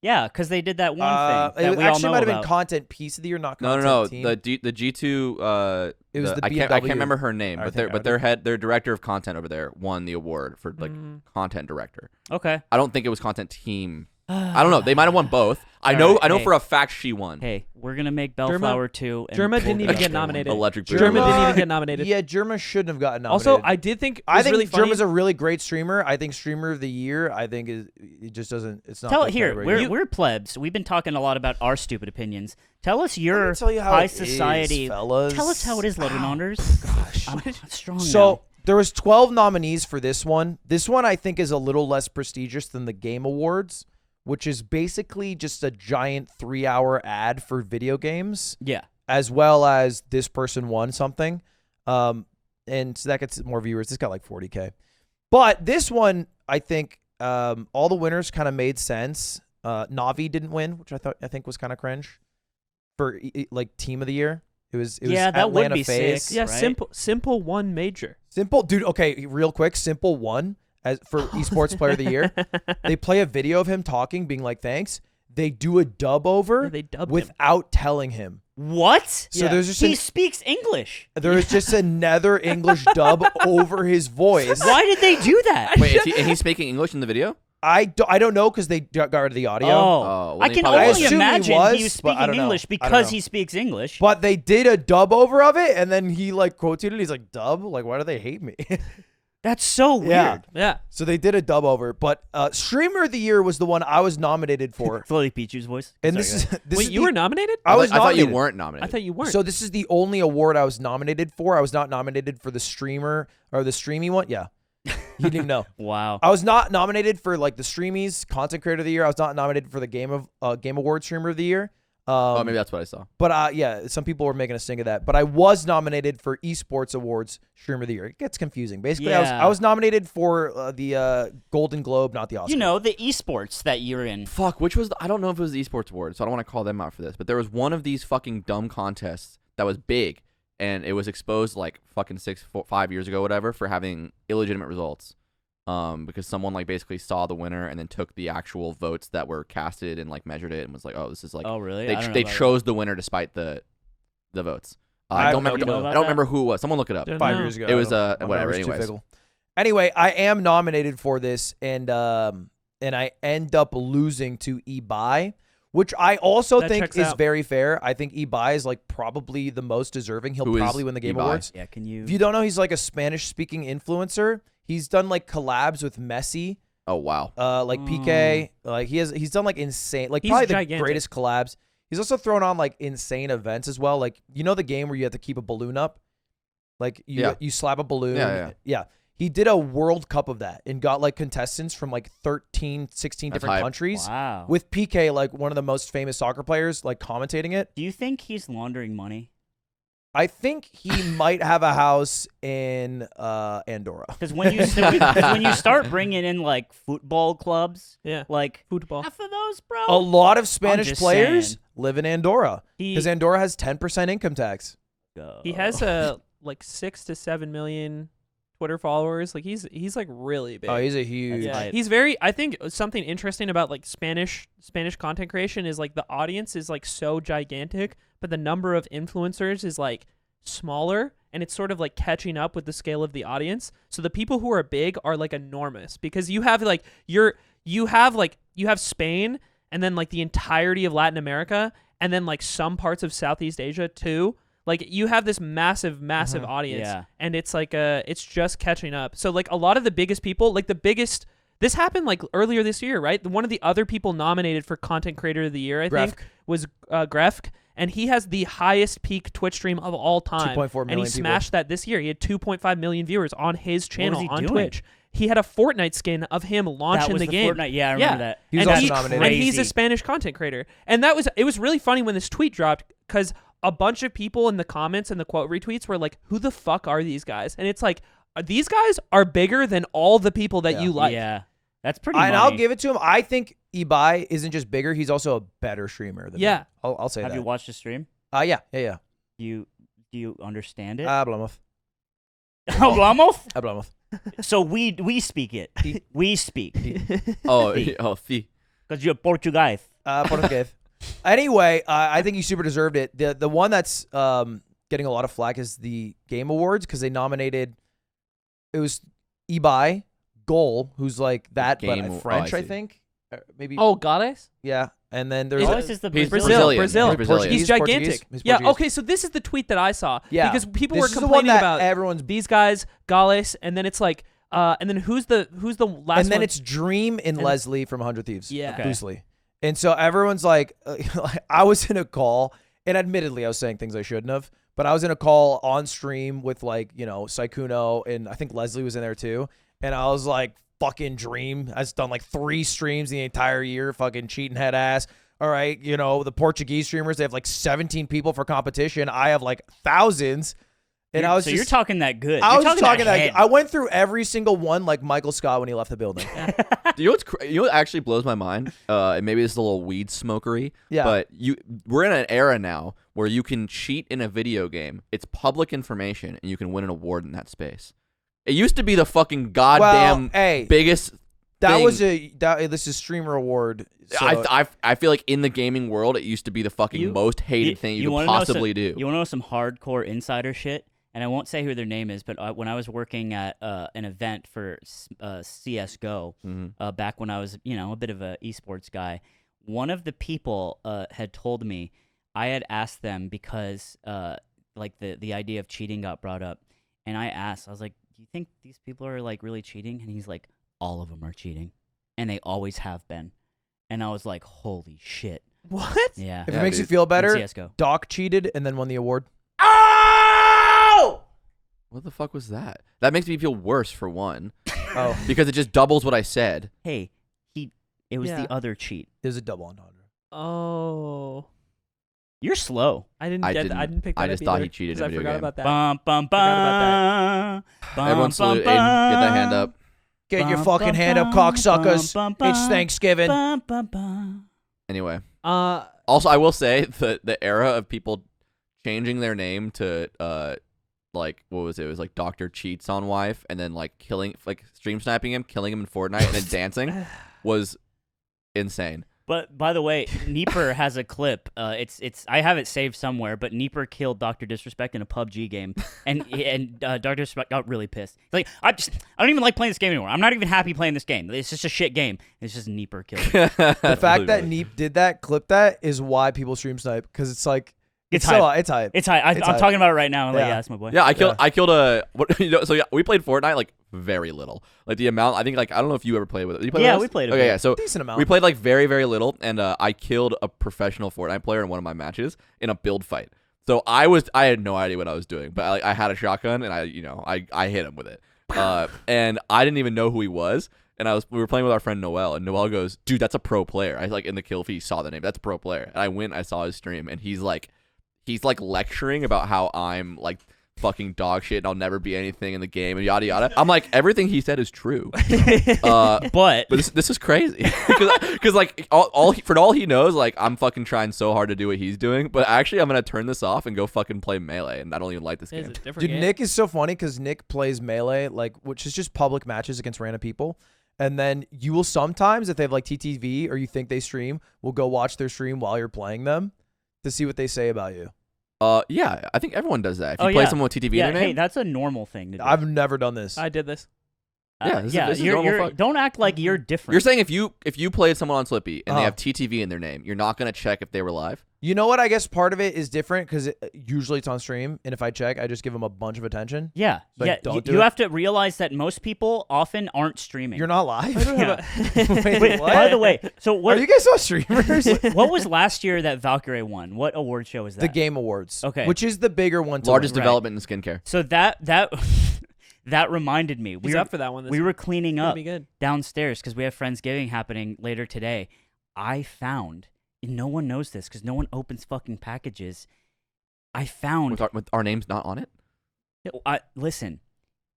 Yeah, because they did that one thing that It we all actually know might have about. been content piece of the year, not No, content no, team. the G2. It was the I can't BMW. remember her name, I but think I their director of content over there won the award for like content director. Okay. I don't think it was content team. I don't know. They might have won both. I know hey. for a fact she won. Hey, we're gonna make Bellflower 2. And Germa we'll didn't get even up get there one nominated. day. Electric Germa Boogaloo. didn't even get nominated. Yeah, Germa shouldn't have gotten nominated. Also, I did think it was I think really funny. Germa's a really great streamer. I think streamer of the year. I think it just doesn't. It's not. Tell the here, category. we're plebs. We've been talking a lot about our stupid opinions. Tell us Let your me tell you how high it is, society. fellas. Tell us how it is, Ludwig. Gosh. I'm strong So now. there was 12 nominees for this one. This one I think is a little less prestigious than the Game Awards, which is basically just a giant 3-hour ad for video games, Yeah. as well as this person won something. And so that gets more viewers. This got like 40K. But this one, I think all the winners kind of made sense. Navi didn't win, which I think was kind of cringe for like team of the year. It was Yeah, that would Atlanta be FaZe. sick. yeah, right? simple one major. Simple, dude. Okay, real quick. Simple won as for esports player of the year. They play a video of him talking, being like, "Thanks." They do a dub over Yeah, they dubbed him. without telling him. What? So Yeah. there's just He speaks English. there is just another English dub over his voice. Why did they do that? Wait, and he's speaking English in the video? I don't know because they got rid of the audio. Oh, well, I they can probably only wasn't. I assume he imagine was, he was but I speaking don't know. English I don't because know. he speaks English. But they did a dub over of it, and then he like quoted it. He's like, "Dub? Like, why do they hate me?" That's so weird. Yeah. Yeah. So they did a dub over. But streamer of the year was the one I was nominated for, Slowly Pichu's voice. and Sorry, this go is ahead. this Wait, is you the- were nominated? I was I thought you nominated. weren't nominated. I thought you weren't. So this is the only award I was nominated for. I was not nominated for the streamer or the streamy one. Yeah, you didn't even know. Wow. I was not nominated for like the streamies content creator of the year. I was not nominated for the game award streamer of the year. Oh, maybe that's what I saw. But yeah, some people were making a sting of that. But I was nominated for esports awards streamer of the year. It gets confusing. Basically, Yeah. I was nominated for the Golden Globe, not the Oscar. You know, the esports that you're in. Fuck, which was I don't know if it was the esports award, so I don't want to call them out for this. But there was one of these fucking dumb contests that was big, and it was exposed like fucking 5 years ago, whatever, for having illegitimate results. Because someone like basically saw the winner and then took the actual votes that were casted and like measured it and was like, oh, this is like Oh, really? they I don't know they about chose the winner despite the votes. I I don't have remember. no clue I about don't that. remember who it was. Someone look it up. Don't 5 know. years ago. It was, I don't know. My whatever, memory's too anyways. fickle. Anyway, I am nominated for this, and I end up losing to Ebai, which I also That think checks is out. very fair. I think Ebai is like probably the most deserving. He'll Who is probably win the Game Ebai? Awards. Yeah, can you? If you don't know, he's like a Spanish-speaking influencer. He's done like collabs with Messi, Oh wow. like PK. Like he's done like insane, like He's probably the gigantic. greatest collabs. He's also thrown on like insane events as well. Like you know the game where you have to keep a balloon up, like Yeah. you slap a balloon. Yeah. He did a World Cup of that and got like contestants from like 13, 16 That's different hype. countries Wow. with PK, like one of the most famous soccer players, like commentating it. Do you think he's laundering money? I think he might have a house in Andorra. Because when you start bringing in like football clubs, Yeah. like Football. half of those, bro. A lot of Spanish just players saying. live in Andorra because Andorra has 10% income tax. He has like 6 to 7 million Twitter followers. Like he's like really big. Oh, he's a huge. That's Yeah, hype. he's very. I think something interesting about like Spanish content creation is like the audience is like so gigantic, but the number of influencers is like smaller, and it's sort of like catching up with the scale of the audience. So the people who are big are like enormous because you have like you have Spain, and then like the entirety of Latin America, and then like some parts of Southeast Asia too. Like you have this massive audience, Yeah. and it's like it's just catching up. So like a lot of the biggest people, like the biggest. This happened like earlier this year, right? One of the other people nominated for Content Creator of the Year, I think, was Grefk, and he has the highest peak Twitch stream of all time. 2.4 and million he smashed that this year. He had 2.5 million viewers on his channel he on doing? Twitch. He had a Fortnite skin of him launching that was the game. Fortnite. Yeah, I remember that. He was and also he- nominated. And he's a Crazy. Spanish content creator. And it was really funny when this tweet dropped because a bunch of people in the comments and the quote retweets were like, who the fuck are these guys? And it's like, these guys are bigger than all the people that Yeah. you like. Yeah, that's pretty. And I'll money. give it to him. I think Ibai isn't just bigger; he's also a better streamer. Than Yeah. him. I'll say Have that. you watched the stream? Yeah. Do you understand it? Hablamos. Hablamos? Hablamos. So we speak it. We speak Oh, Sí. sí. because you're Portuguese. Portugués. Anyway, I think he super deserved it. The one that's getting a lot of flack is the Game Awards because they nominated. It was Ibai, Goal, who's like that, Game but Aw- French, oh, I I see. think. Maybe. Oh, Goddess? Yeah. And then there's Oh, a- this is the He's Brazil. Brazilian. He's Brazilian. He's Portuguese. gigantic. He's Yeah, Portuguese. okay, so this is the tweet that I saw. Yeah. Because people This were is the one complaining that about everyone's. these guys, Gales, and then it's like, and then who's the last And then one? it's Dream and And- Leslie from 100 Thieves. Yeah. Okay. Loosely. And so everyone's like, I was in a call, and admittedly, I was saying things I shouldn't have, but I was in a call on stream with like, Saikuno, and I think Leslie was in there too. And I was like, fucking Dream has done like 3 streams the entire year, fucking cheating head ass. All right, the Portuguese streamers, they have like 17 people for competition. I have like thousands. And I was so just, you're talking that good. I You're was talking that. head. I went through every single one like Michael Scott when he left the building. You know what actually blows my mind? And maybe this is a little weed smokery. Yeah. But we're in an era now where you can cheat in a video game. It's public information, and you can win an award in that space. It used to be the fucking goddamn hey, biggest. that thing. was this is streamer award. So I feel like in the gaming world, it used to be the fucking most hated thing you could wanna possibly do. You want to know some hardcore insider shit? And I won't say who their name is, but when I was working at an event for CS:GO, Mhm. back when I was, a bit of a esports guy, one of the people had told me I had asked them because like the idea of cheating got brought up, and I was like, "Do you think these people are like really cheating?" And he's like, "All of them are cheating, and they always have been." And I was like, "Holy shit!" What? Yeah. if Yeah, it makes you dude. feel In better, CS:GO. Doc cheated and then won the award. Oh! What the fuck was that? That makes me feel worse for one, Oh, because it just doubles what I said. Hey, it was Yeah. the other cheat. it was a double entendre. Oh. You're slow. I didn't I get didn't- I didn't pick that I up just thought either, he cheated 'cause in a I video forgot game. about that. Bum, bum, Forgot bum. Everyone salute Aiden. Get that hand up. Get your Bum, fucking bum, hand up, bum, cocksuckers. bum, bum, It's Thanksgiving. Bum, bum, bum. Anyway. Also, I will say the era of people changing their name to like what was it? It was like Dr. Cheats on Wife, and then like stream sniping him, killing him in Fortnite, and then dancing was insane. But by the way, Neeper has a clip. It's I have it saved somewhere. But Neeper killed Dr. Disrespect in a PUBG game, and Dr. Disrespect got really pissed. He's like, I don't even like playing this game anymore. I'm not even happy playing this game. It's just a shit game. It's just Neeper killed him. the fact that Neep did that, clip that, is why people stream snipe, because it's like It's so hype. it's hype. It's hype. I'm hype. talking about it right now. I'm like, Yeah. yeah, that's my boy. Yeah, I killed a what so yeah, we played Fortnite like very little. Like the amount I think like I don't know if you ever played with it. Did you play Yeah, with us? we played a Okay, bit. yeah. So Decent amount. we played like very very little, and I killed a professional Fortnite player in one of my matches in a build fight. So I had no idea what I was doing, but I had a shotgun and I hit him with it. And I didn't even know who he was. And we were playing with our friend Noel, and Noel goes, "Dude, that's a pro player." I like in the kill feed saw the name. That's a pro player. And I went, I saw his stream, and he's like, he's like lecturing about how I'm like fucking dog shit and I'll never be anything in the game and yada yada. I'm like, everything he said is true. But this is crazy because like for all he knows, like I'm fucking trying so hard to do what he's doing, but actually I'm gonna turn this off and go fucking play Melee, and I don't even like this It's game. a different Dude, game. Nick is so funny because Nick plays Melee, like, which is just public matches against random people. And then you will sometimes, if they have like TTV or you think they stream, will go watch their stream while you're playing them to see what they say about you. Yeah, I think everyone does that. If you Oh, play yeah. someone with TTV Yeah, in their hey, name, that's a normal thing to do. I've never done this. I did this. Yeah, this is you're, normal you're, fuck. don't act like you're different. you're saying if you played someone on Slippy and they Uh-huh. have TTV in their name, you're not gonna check if they were live. You know what? I guess part of it is different because usually it's on stream, and if I check, I just give them a bunch of attention. Yeah, Like, yeah. don't do You it. have to realize that most people often aren't streaming. You're not live. Yeah. Wait, Wait, what? by the way, so Are what? you guys all streamers? What was last year that Valkyrie won? What award show was that? The Game Awards. Okay. Which is the bigger one. To Largest win. Right. development in skincare. So that that reminded me. He's up for that one. We were cleaning Gonna up be good. downstairs because we have Friendsgiving happening later today. I found, and no one knows this because no one opens fucking packages. I found. With our names not on it. Listen,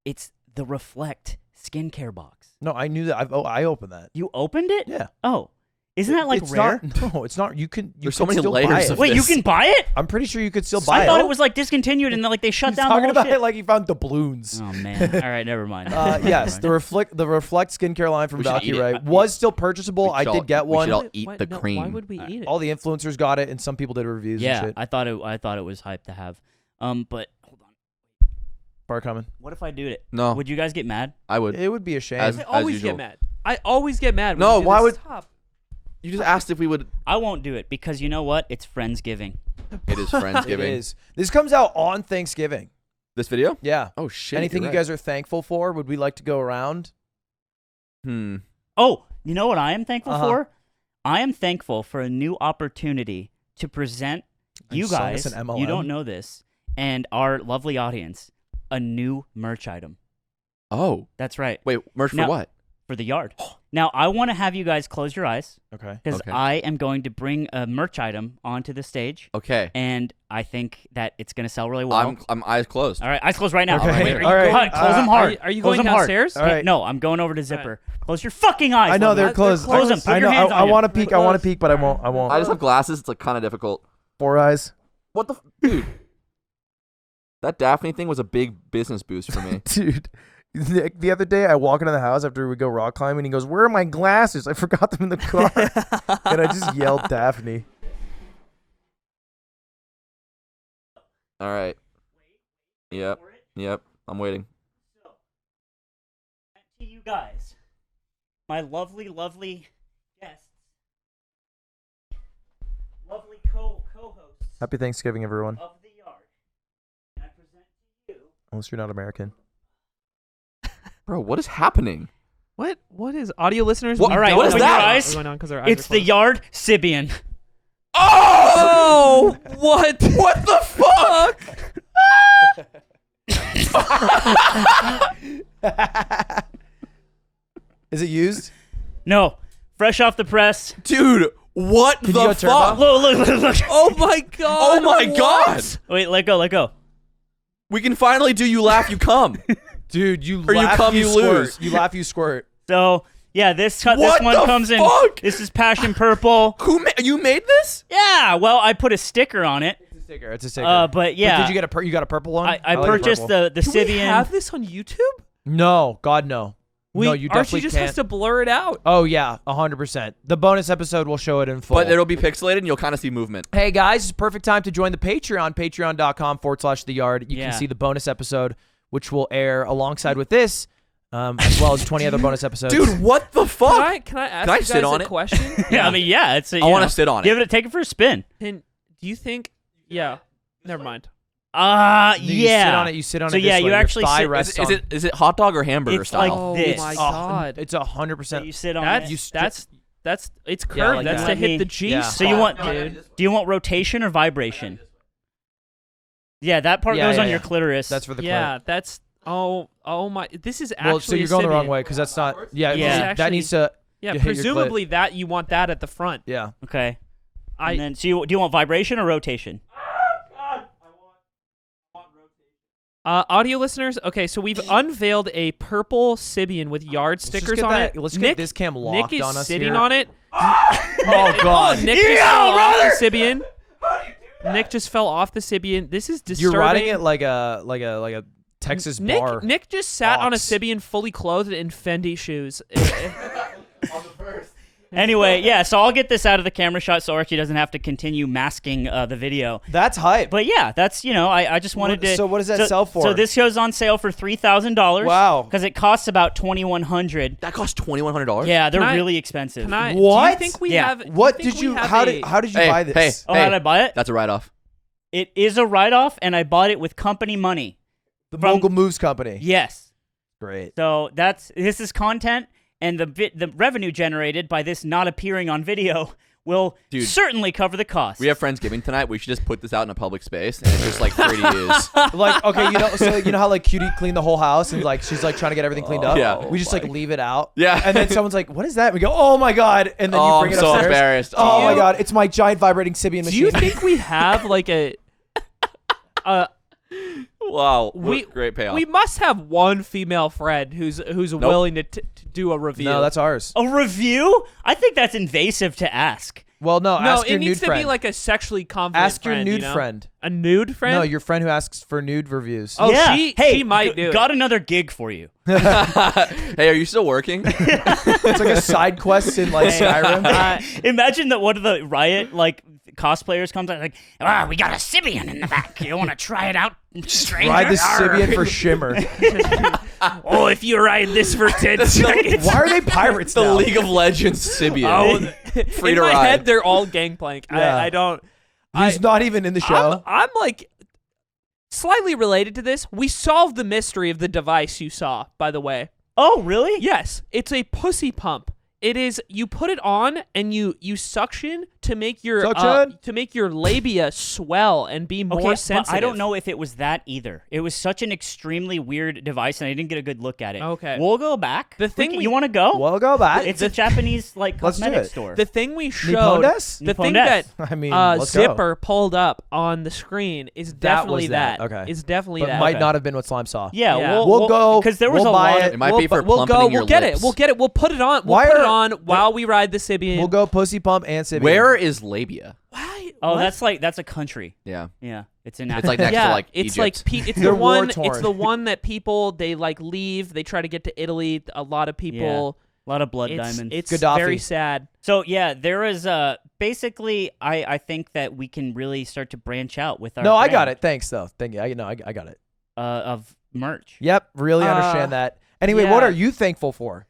it's the Reflect skincare box. No, I knew that. I opened that. You opened it? Yeah. Oh, isn't that like it's rare? Not, no, it's not. You can. You There's so can many still layers buy it. of Wait, you this. can buy it? I'm pretty sure you could still buy I it. thought it was like discontinued and then like they shut He's down the talking whole about shit. it like he found doubloons. Oh man! All right, never mind. Yes, the Reflect skincare line from We should eat it. Valkyrie was still purchasable. We I should all- did get we one. should all eat the No, cream. why would we eat it? All the influencers got it, and some people did reviews and Yeah, shit. I thought it was hype to have. But hold on. Far coming. What if I do it? No, Would you guys get mad? I would. It would be a shame. As- I always usual. get mad. I always get mad. When No, you do why this. would- Stop. You just asked if we would. I won't do it because you know what? It's Friendsgiving. It is It Friendsgiving. is. This comes out on Thanksgiving. This video? Yeah. Oh shit. Anything you're you guys are thankful for? Would we like to go around? right. Oh, you know what I am thankful Uh-huh. for? I am thankful for a new opportunity to present Are you you selling guys. us an You MLM? don't know this, and our lovely audience a new merch item. Oh, That's right, wait, merch Now- for what? for the yard. Now I want to have you guys close your eyes Okay. because Okay. I am going to bring a merch item onto the stage, Okay. and I think that it's going to sell really well. I'm eyes closed. All right, eyes closed right now. Okay. Wait, are you All right. going- close them hard. Are you Close going them hard. downstairs? All right. No, I'm going over to Zipper. Close your fucking eyes. I know Ludwig. they're closed. Close them. Put I your know. hands I on want to them. peek. I want to peek, but I won't. I won't. I just have glasses. It's like kind of difficult. 4 eyes. What the dude? That Daphne thing was a big business boost for me. Dude, the other day I walk into the house after we go rock climbing. He goes, "Where are my glasses? I forgot them in the car." And I just yelled Daphne. All right. Yep. Yep. I'm waiting. To you guys, my lovely, lovely guests, lovely co-hosts Happy Thanksgiving, everyone. of the yard, and I present to you. Unless you're not American. Bro, what is happening? What is audio listeners? What- we all right, don't what is know that? what's going on 'cause our eyes It's are the closed. yard Sibian. Oh! What? What the fuck? Is it used? No, fresh off the press. Dude, what Can you the go turbo? fuck? Look. Oh my god! Oh my what? god! Wait, let go. We can finally do you laugh, you come. Dude, you Or you laugh, come, you squirt. lose. You laugh, you squirt. So yeah, this What one the comes in. fuck? This is passion purple. You made this? Yeah, well, I put a sticker on it. It's a sticker. It's a sticker. But yeah, did you get a you got a purple one? I like purchased purple. the Do we Sibian. have this on YouTube? No, God no. No, you Archie definitely just can't. has to blur it out. Oh yeah, 100%. The bonus episode will show it in full. But it'll be pixelated and you'll kind of see movement. Hey guys, it's a perfect time to join the Patreon, patreon.com/theyard. You Yeah. can see the bonus episode, which will air alongside with this, as well as 20 other bonus episodes. Dude, what the fuck? Can I ask Can I you sit guys on a it? question? Yeah, I mean, yeah, it's. I want to sit on it. Take it for a spin. And do you think? Yeah. Never mind. Yeah. You sit on it. You sit on So it. This yeah, way. you Your actually thigh sit- rests Is on- it hot dog or hamburger It's style? like Oh this. my Oh, god. It's So 100%. you sit on That's it. that's it's curved. Yeah, like that's that. to Let hit me- the G Yeah. spot, So you want, dude. do you want rotation or vibration? Yeah, that part Yeah, goes yeah, on your yeah. clitoris. That's for the Yeah, that's oh my. This is actually. Well, so you're going the wrong Sibian. way because that's not. Yeah, Yeah. that Actually- needs to. Yeah, You hit your clit. presumably that you want that at the front. Yeah. okay. I And then, so do you want vibration or rotation? Audio listeners, okay, so we've unveiled a purple Sibian with yard stickers on it. Let's Nick, get this cam locked Nick is on us sitting here. on it. Oh god. Nick just fell off the Sibian. Nick just fell off the Sibian. This is disturbing. You're riding it like a Texas bar. Nick just sat on a Ox. Sibian fully clothed in Fendi shoes. Anyway, yeah, so I'll get this out of the camera shot so Archie doesn't have to continue masking the video. That's hype. But yeah, that's, I just wanted to. So what does that sell for? So this goes on sale for $3,000. Wow. Because it costs about $2,100. That costs $2,100. Yeah, they're Can I- really expensive. Can I? What? Do you think we Yeah. have? What do you did think you? we have How a- did you Hey, buy this? Oh, how did I buy it? That's a write-off. It is a write-off, and I bought it with company money. The from- Mogul Moves Company. Yes. Great. So this is content, and the revenue generated by this not appearing on video will Dude, certainly cover the cost. We have Friendsgiving tonight. We should just put this out in a public space, and it's just like free to use. Like, okay, so you know how like Cutie cleaned the whole house and like she's like trying to get everything cleaned up. Yeah. We just like leave it out. Yeah. And then someone's like, "What is that?" We go, "Oh my god!" And then you Oh, bring I'm it so upstairs. embarrassed. Oh Do my you- god! It's my giant vibrating Sibian Do machine. you think we have like a? Wow. We- Great payoff. We must have one female friend who's willing to do a review. No, that's ours. A review? I think that's invasive to ask. Well, no. no. Ask It your needs nude to friend. be like a sexually confident. Ask your friend, nude you know? friend. A nude friend? No, your friend who asks for nude reviews. Oh, yeah. she might do it. Got another gig for you. Hey, are you still working? It's like a side quest in like Skyrim. Imagine that one of the Riot cosplayers comes out like, we got a Sibian in the back. You want to try it out, stranger? Ride the Arr." Sibian for shimmer. Oh, if you ride this for 10 seconds. Why are they pirates the now? League of Legends Sibian. Free in to my ride. head, they're all gangplank. Yeah. I don't. He's not even in the show. I'm like slightly related to this. We solved the mystery of the device you saw, by the way. Oh, really? Yes, it's a pussy pump. It is, you put it on and you suction to make your labia swell and be more Okay, sensitive. but I don't know if it was that either. It was such an extremely weird device, and I didn't get a good look at it. Okay. We'll go back. The thing you want to go? We'll go back. It's a Japanese Let's do cosmetic it. store. The thing we showed, Nippondes? the thing Nippondes. that I mean, let's go. Zipper pulled up on the screen is definitely that. Okay. It's definitely But that. might Okay. not have been what Slime saw. yeah, Yeah. We'll go, because there was we'll a buy lot it. of It might be for we'll plumpeting go. your We'll get lips. it. We'll get it. We'll put it on. We'll put it on while we ride the Sibian. We'll go pussy pump and Sibian. Where is labia? Why? Oh, What? that's a country. Yeah. Yeah, it's in It's Africa. like next yeah, to like it's Egypt. like it's They're the one. war-torn. It's the one that people they like leave. They try to get to Italy. A lot of people. a lot of blood It's, diamonds. it's Gaddafi. very sad. So yeah, there is basically I think that we can really start to branch out with our No, I brand, got it. Thanks, though. Thank you. I got it. Of merch. Yep, really understand that. Anyway, what yeah. are you thankful for?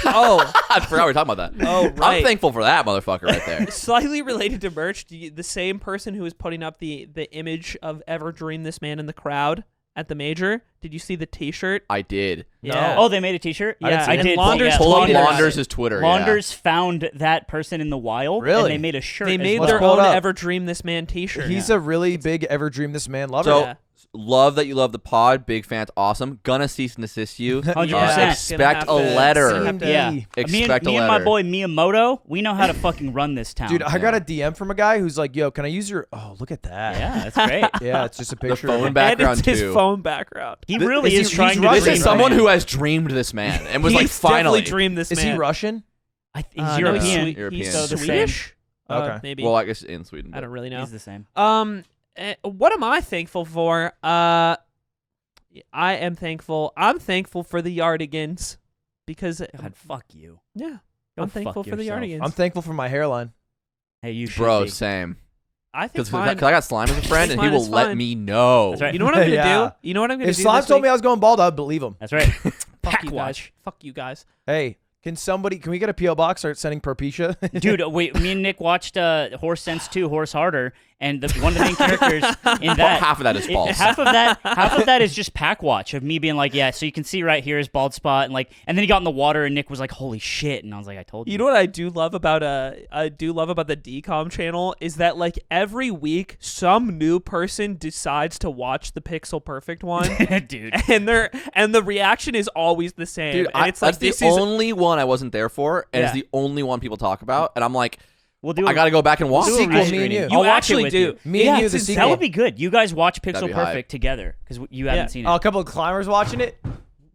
Oh, I forgot we were talking about that. oh, right. I'm thankful for that motherfucker right there. Slightly related to merch, the same person who was putting up the image of Ever Dream This Man in the crowd at the major. Did you see the T-shirt? I did. Yeah. Oh, they made a T-shirt. I didn't Yeah, see I it. did. Launders Pull up tweeted about Launders' Twitter. Launders found that person in the wild. Really? And they made a shirt. They as made well. their pull it own up. Ever Dream This Man T-shirt. He's a really big Ever Dream This Man lover. So Yeah. love that you love the pod. Big fans. Awesome. Gonna cease and desist you. 100%. Expect a Gonna have to- letter. gonna have to- Yeah. Expect me a and my letter. boy Miyamoto, we know how to fucking run this town. Dude, I got a DM from a guy who's like, "Yo, can I use your?" Oh, look at that. yeah, that's great. Yeah, it's just a The picture. phone of background and it's too. his phone background. He really is he- trying he's to Russian, This is dream someone right who has dreamed this man and was like, He's finally. definitely dreamed this Is man. he Russian? now. He's No, European. he's European. He's So the same. Swedish. Okay. Maybe. Well, I guess in Sweden. I don't really know. He's the same. What am I thankful for? I am thankful. I'm thankful for the Yardigans because God, fuck you. yeah, Go I'm thankful fuck for the yourself. Yardigans. I'm thankful for my hairline. Hey, you should Bro, be. same. I think Because mine. I got Slime as a friend, and he Mine will is let fine. me know. That's right. You know what I'm gonna Yeah. do? You know what I'm gonna If do? Slime this told me week? I was going bald, I'd believe him. That's right. Fuck Pack you guys. watch. Fuck you guys. Hey, can we get a PO box? Start sending Propecia? Dude, me and Nick watched Horse Sense 2, Horse Harder, and one of the main characters in that. Half of that is false. Half of that is just pack watch of me being like, yeah, so you can see right here is bald spot, and then he got in the water and Nick was like, holy shit, and I was like, I told you. You know what I do love about the DCOM channel is that like every week some new person decides to watch the Pixel Perfect one, Dude. and the reaction is always the same. Dude, and it's like that's the this is only one I wasn't there for, and it's Yeah. the only one people talk about. And I'm like, We'll do. I gotta go back and watch. We'll do a Sequel, me and re-screening. you. I'll You watch actually it with do. you. Me and you, the That sequel. would be good. You guys watch That'd Pixel be hype. Perfect together because you haven't seen it. Oh, a couple of climbers watching it.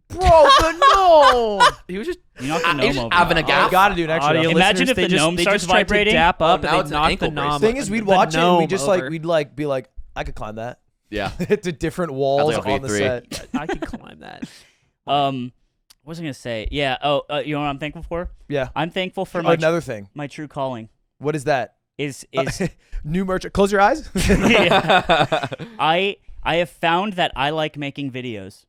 Bro, the gnome. He was just You knocked the he's gnome just over. having a I gap. gotta do an extra. Audio one. Imagine listeners, if the they just, gnome they starts just tried vibrating. to dap up now and it's they an knocked ankle the gnome. Thing is, we'd the watch it and gnome we'd just over. we'd be like, I could climb that. Yeah. To different walls That's like a on the V3. set. I could climb that. What was I gonna say? Yeah. Oh, you know what I'm thankful for? Yeah. I'm thankful for Another thing. my true calling What is that? is New merch. Close your eyes. I have found that I like making videos.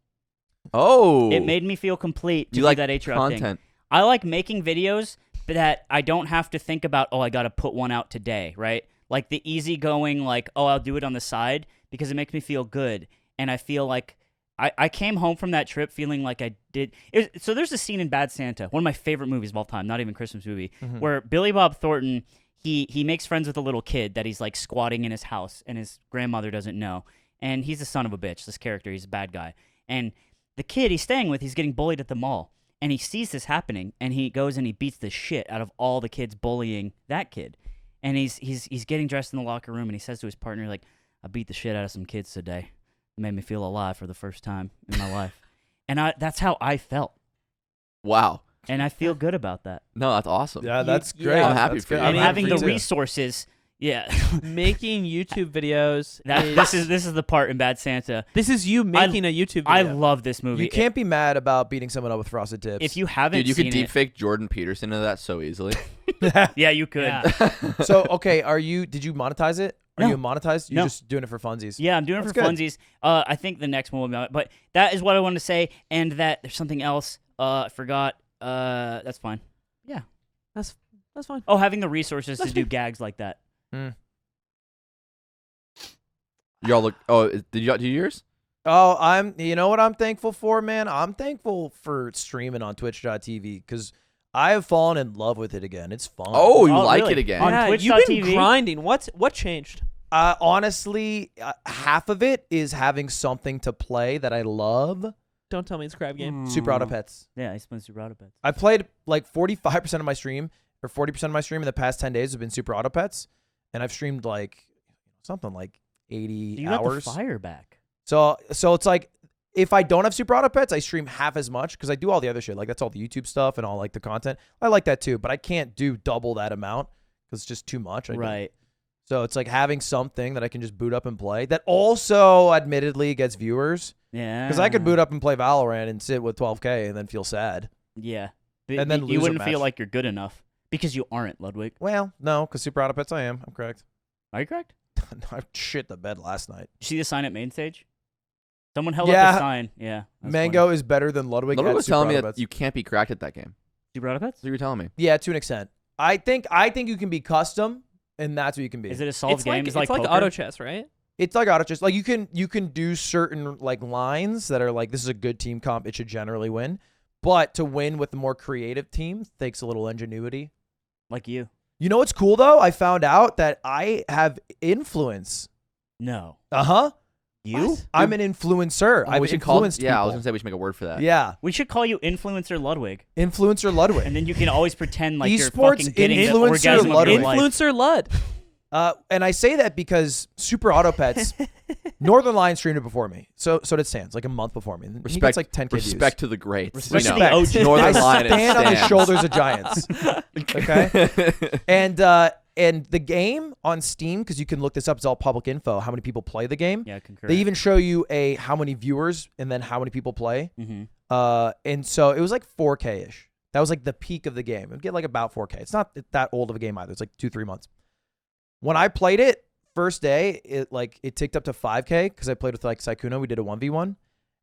Oh. It made me feel complete to you do like that Atrioc thing. content. I like making videos that I don't have to think about, oh, I got to put one out today, right? Like the easygoing, like, oh, I'll do it on the side because it makes me feel good. And I feel like I came home from that trip feeling like I did. So there's a scene in Bad Santa, one of my favorite movies of all time, not even Christmas movie, where Billy Bob Thornton, he makes friends with a little kid that he's like squatting in his house and his grandmother doesn't know. And he's a son of a bitch, this character. He's a bad guy. And the kid he's staying with, he's getting bullied at the mall. And he sees this happening, and he goes and he beats the shit out of all the kids bullying that kid. And he's getting dressed in the locker room, and he says to his partner, like, I beat the shit out of some kids today. It made me feel alive for the first time in my life. And that's how I felt. Wow. And I feel good about that. No, that's awesome. Yeah, that's Yeah. great. I'm happy That's for good. you. I'm And happy having for the you too. resources, yeah. Making YouTube videos. This is the part in Bad Santa. This is you making a YouTube video. I love this movie. You can't be mad about beating someone up with frosted tips. If you haven't Dude, you seen could deep fake Jordan Peterson into that so easily. yeah, you could. Yeah. So okay, did you monetize it? Are No. you monetized? You're No. just doing it for funsies. Yeah, I'm doing it That's for good. funsies. I think the next one will be on it. But that is what I wanted to say. And that there's something else. I forgot. That's fine. Yeah. That's fine. Oh, having the resources to do gags like that. Y'all look. Oh, did you do yours? Oh, you know what I'm thankful for, man? I'm thankful for streaming on twitch.tv because I have fallen in love with it again. It's fun. Oh, you Oh, like really? it again? On Yeah, Twitch.tv? you've been grinding. What changed? Honestly, half of it is having something to play that I love. Don't tell me it's crab game. Super Auto Pets. Yeah, he's been super out of bed. I played like 45% of my stream or 40% of my stream in the past 10 days have been Super Auto Pets, and I've streamed like something like 80 You hours. got the fire back. So it's like if I don't have Super Auto Pets, I stream half as much because I do all the other shit. Like that's all the YouTube stuff and all like the content. I like that too, but I can't do double that amount because it's just too much. Right. So it's like having something that I can just boot up and play that also admittedly gets viewers. Yeah. Because I could boot up and play Valorant and sit with 12K and then feel sad. Yeah. And then you lose a wouldn't feel match. like you're good enough because you aren't, Ludwig. Well, no, because Super Auto Pets I am. I'm correct. Are you correct? I shit the bed last night. You see the sign at main stage? Someone held Yeah. up the sign. Yeah. that's Mango funny. is better than Ludwig. Ludwig at was Super telling me Auto that Pets. you can't be cracked at that game. Super out of pets? So you were telling me. Yeah, to an extent. I think you can be custom, and that's what you can be. Is it a solved It's game? like, It's like poker? auto chess, right? It's like auto chess. Like you can do certain like lines that are like this is a good team comp. It should generally win, but to win with a more creative team takes a little ingenuity. Like you. You know what's cool though? I found out that I have influence. No. You? What? I'm an influencer. Oh, I've we should call. influenced Yeah, I was people. gonna say we should make a word for that. Yeah, We should call you Influencer Ludwig. influencer Ludwig. And then you can always pretend like you're Esports fucking getting the influencer orgasm of your Ludwig. life. Influencer Lud. And I say that because Super Auto Pets, Northern Lion streamed it before me. So did Sans, like a month before me. And he gets like 10K views. Respect to the greats. Respect you to know, the OG. Northern I Lion stand on the stands. shoulders of giants. Okay. And the game on Steam, because you can look this up, it's all public info. How many people play the game? Yeah, concur. They even show you how many viewers and then how many people play. Mm-hmm. And so it was like 4K ish. That was like the peak of the game. It'd get like about 4K. It's not that old of a game either. It's like 2-3 months. When I played it first day, it ticked up to 5K because I played with like Sykkuno. We did a 1v1.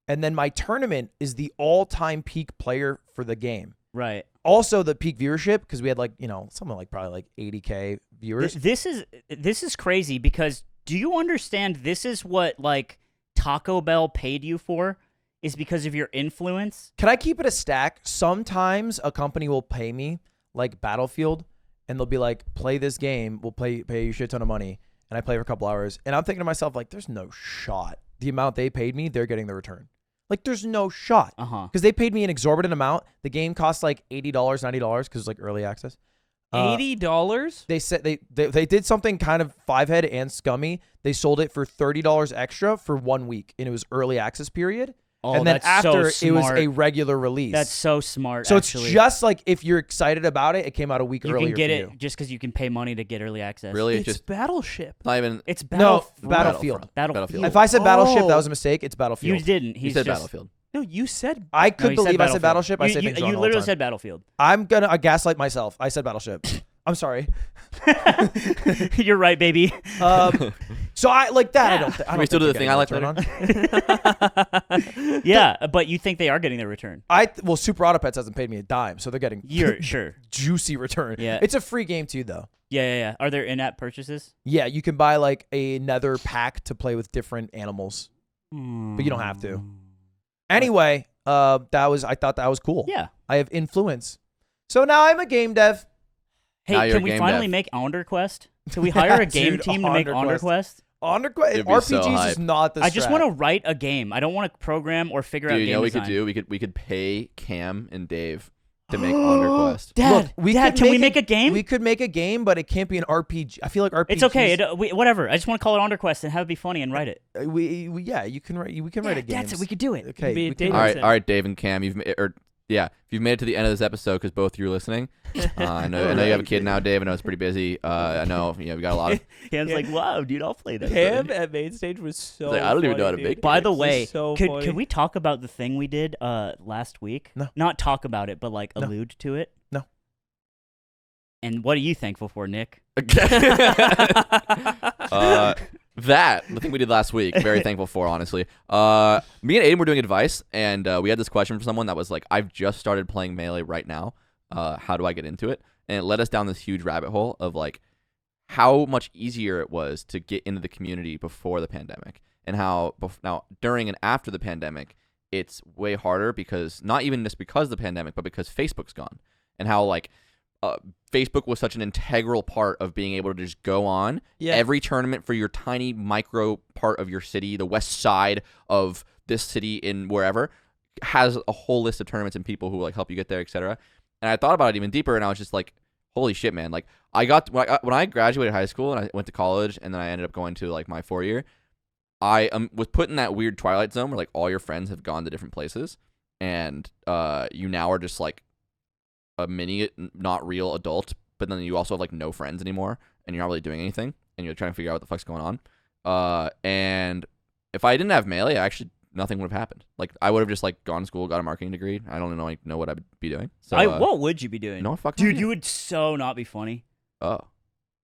And then my tournament is the all-time peak player for the game. Right. Also the peak viewership because we had like, something like probably like 80K viewers. This is crazy because do you understand this is what like Taco Bell paid you for is because of your influence? Can I keep it a stack? Sometimes a company will pay me like Battlefield and they'll be like, play this game. We'll pay you a shit ton of money. And I play for a couple hours. And I'm thinking to myself, like, there's no shot. The amount they paid me, they're getting the return. Like, there's no shot. Uh-huh. Because they paid me an exorbitant amount. The game costs like $80, $90 because it's like early access. $80? They said they did something kind of 5-head and scummy. They sold it for $30 extra for 1 week, and it was early access period. Oh, and then that's after so it was smart. a regular release. That's so smart. so actually. it's just like if you're excited about it, it came out a week you earlier. can get for it you. just because you can pay money to get early access. Really, It's just Battleship. not even. It's No, Battlefront. Battlefield. Battlefield. If I said Battleship, that Oh. was a mistake. It's Battlefield. You didn't. You He's said just, Battlefield. No, you said I No, could you believe I said Battlefield. Battleship. I say You things wrong you all the literally time. said Battlefield. I'm gonna gaslight myself. I said Battleship. I'm sorry. You're right, baby. So I like that. I don't. I Can don't we still think do the they're thing I like getting a return on. Yeah, but you think they are getting their return? Well, Super Auto Pets hasn't paid me a dime, so they're getting You're sure. juicy return. Yeah. It's a free game too, though. Yeah. Are there in-app purchases? Yeah, you can buy like another pack to play with different animals, but you don't have to. Anyway, I thought that was cool. Yeah. I have influence, so now I'm a game dev. Now Hey, you're can a we game finally dev. make Onderquest? Can we hire a game Dude, team to make Onderquest. Onderquest? It'd be so RPGs is hype. not the. I just want to write a game. I don't want to program or figure out Dude, you game know what we design. could do? We could pay Cam and Dave to make Underquest. Dad, could can we make a game? We could make a game, but it can't be an RPG. I feel like RPGs. It's okay. Whatever. I just want to call it Underquest and have it be funny and write it. You can write. We can write a game. That's it. We could do it. Okay. Be a we can- data- All right, Dave and Cam, if you've made it to the end of this episode because both of you are listening. I know you have a kid now, Dave. I know it's pretty busy. I know we got a lot of. Cam's like, wow, dude, I'll play that. Cam at main stage was so like, I don't even know how to funny, make dude. By the It was way, so could funny. we talk about the thing we did last week? No. Not talk about it, but like No. allude to it. No. And what are you thankful for, Nick? That the thing we did last week. Very thankful for, honestly. Me and Aiden were doing advice, and we had this question from someone that was like, "I've just started playing Melee right now. How do I get into it?" And it led us down this huge rabbit hole of like how much easier it was to get into the community before the pandemic, and how now during and after the pandemic, it's way harder because not even just because of the pandemic, but because Facebook's gone, and how like. Facebook was such an integral part of being able to just go on every tournament for your tiny micro part of your city, the west side of this city in wherever, has a whole list of tournaments and people who like help you get there, etc. And I thought about it even deeper, and I was just like, holy shit, man. Like when I graduated high school and I went to college and then I ended up going to like my 4-year, I was put in that weird twilight zone where like all your friends have gone to different places, and you now are just like a mini, not real adult, but then you also have like no friends anymore, and you're not really doing anything, and you're trying to figure out what the fuck's going on. And if I didn't have Melee, actually nothing would have happened. Like I would have just like gone to school, got a marketing degree. I don't know what I would be doing. So What would you be doing? no fucking Dude, idea. you would so not be funny. Oh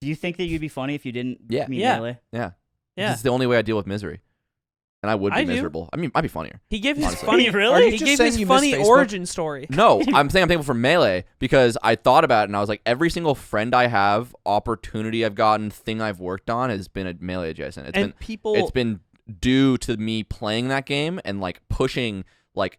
Do you think that you'd be funny if you didn't Yeah. meet Yeah. Melee? yeah. Yeah. It's the only way I deal with misery, and I would be I do. miserable. I mean, I'd be funnier. He gave his Honestly. funny. Really? Are you He just gave saying his you miss funny Facebook? origin story. No, I'm saying I'm thankful for Melee because I thought about it and I was like, every single friend I have, opportunity I've gotten, thing I've worked on has been a Melee adjacent. It's been due to me playing that game and like pushing like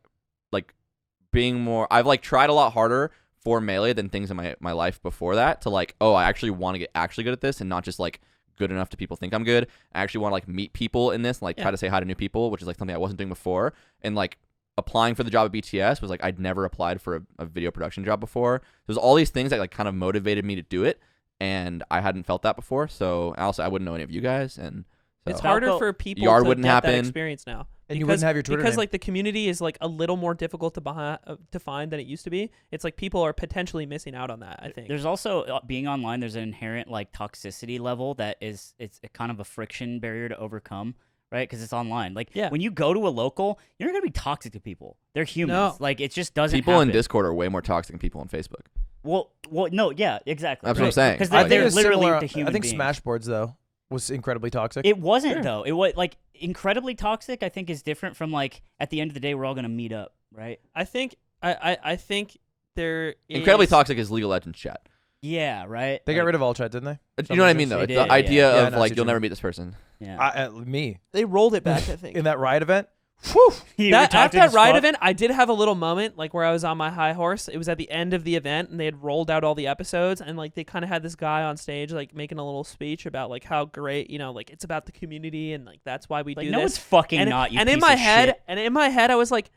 being more. I've like tried a lot harder for Melee than things in my life before that to like, oh, I actually want to get actually good at this and not just like good enough to people think I'm good. I actually want to like meet people in this and like try to say hi to new people, which is like something I wasn't doing before. And like applying for the job at BTS was like I'd never applied for a video production job before. There's all these things that like kind of motivated me to do it, and I hadn't felt that before. So also I wouldn't know any of you guys, and so. It's harder for people Yard to wouldn't get that happen. experience now. And you wouldn't have your Twitter because name. like the community is like a little more difficult to find than it used to be. It's like people are potentially missing out on that. I think There's also being online. There's an inherent like toxicity level that it's a kind of a friction barrier to overcome, right? Because it's online. Like when you go to a local, you're not gonna be toxic to people. They're humans. No. Like it just doesn't. People happen. in Discord are way more toxic than people on Facebook. Well, no, yeah, exactly. That's what I'm saying. Because I they're think it's literally similar- the human I think beings. Smashboards though was incredibly toxic. It wasn't Sure. though. It was like incredibly toxic. I think is different from like at the end of the day we're all gonna meet up, right? I think there is Incredibly toxic is League of Legends chat. Yeah, right. They got rid of all chat, didn't they? You know what I mean, though? They It's did, the yeah. idea Yeah, I of know, like it's you'll true. never meet this person. Yeah. Me They rolled it back. I think in that Riot event. Whew. at that Riot event, I did have a little moment like where I was on my high horse. It was at the end of the event, and they had rolled out all the episodes, and like they kind of had this guy on stage like making a little speech about like how great like it's about the community and like that's why we Like do no, this. it's fucking and not. You and in piece my of head, shit. I was like,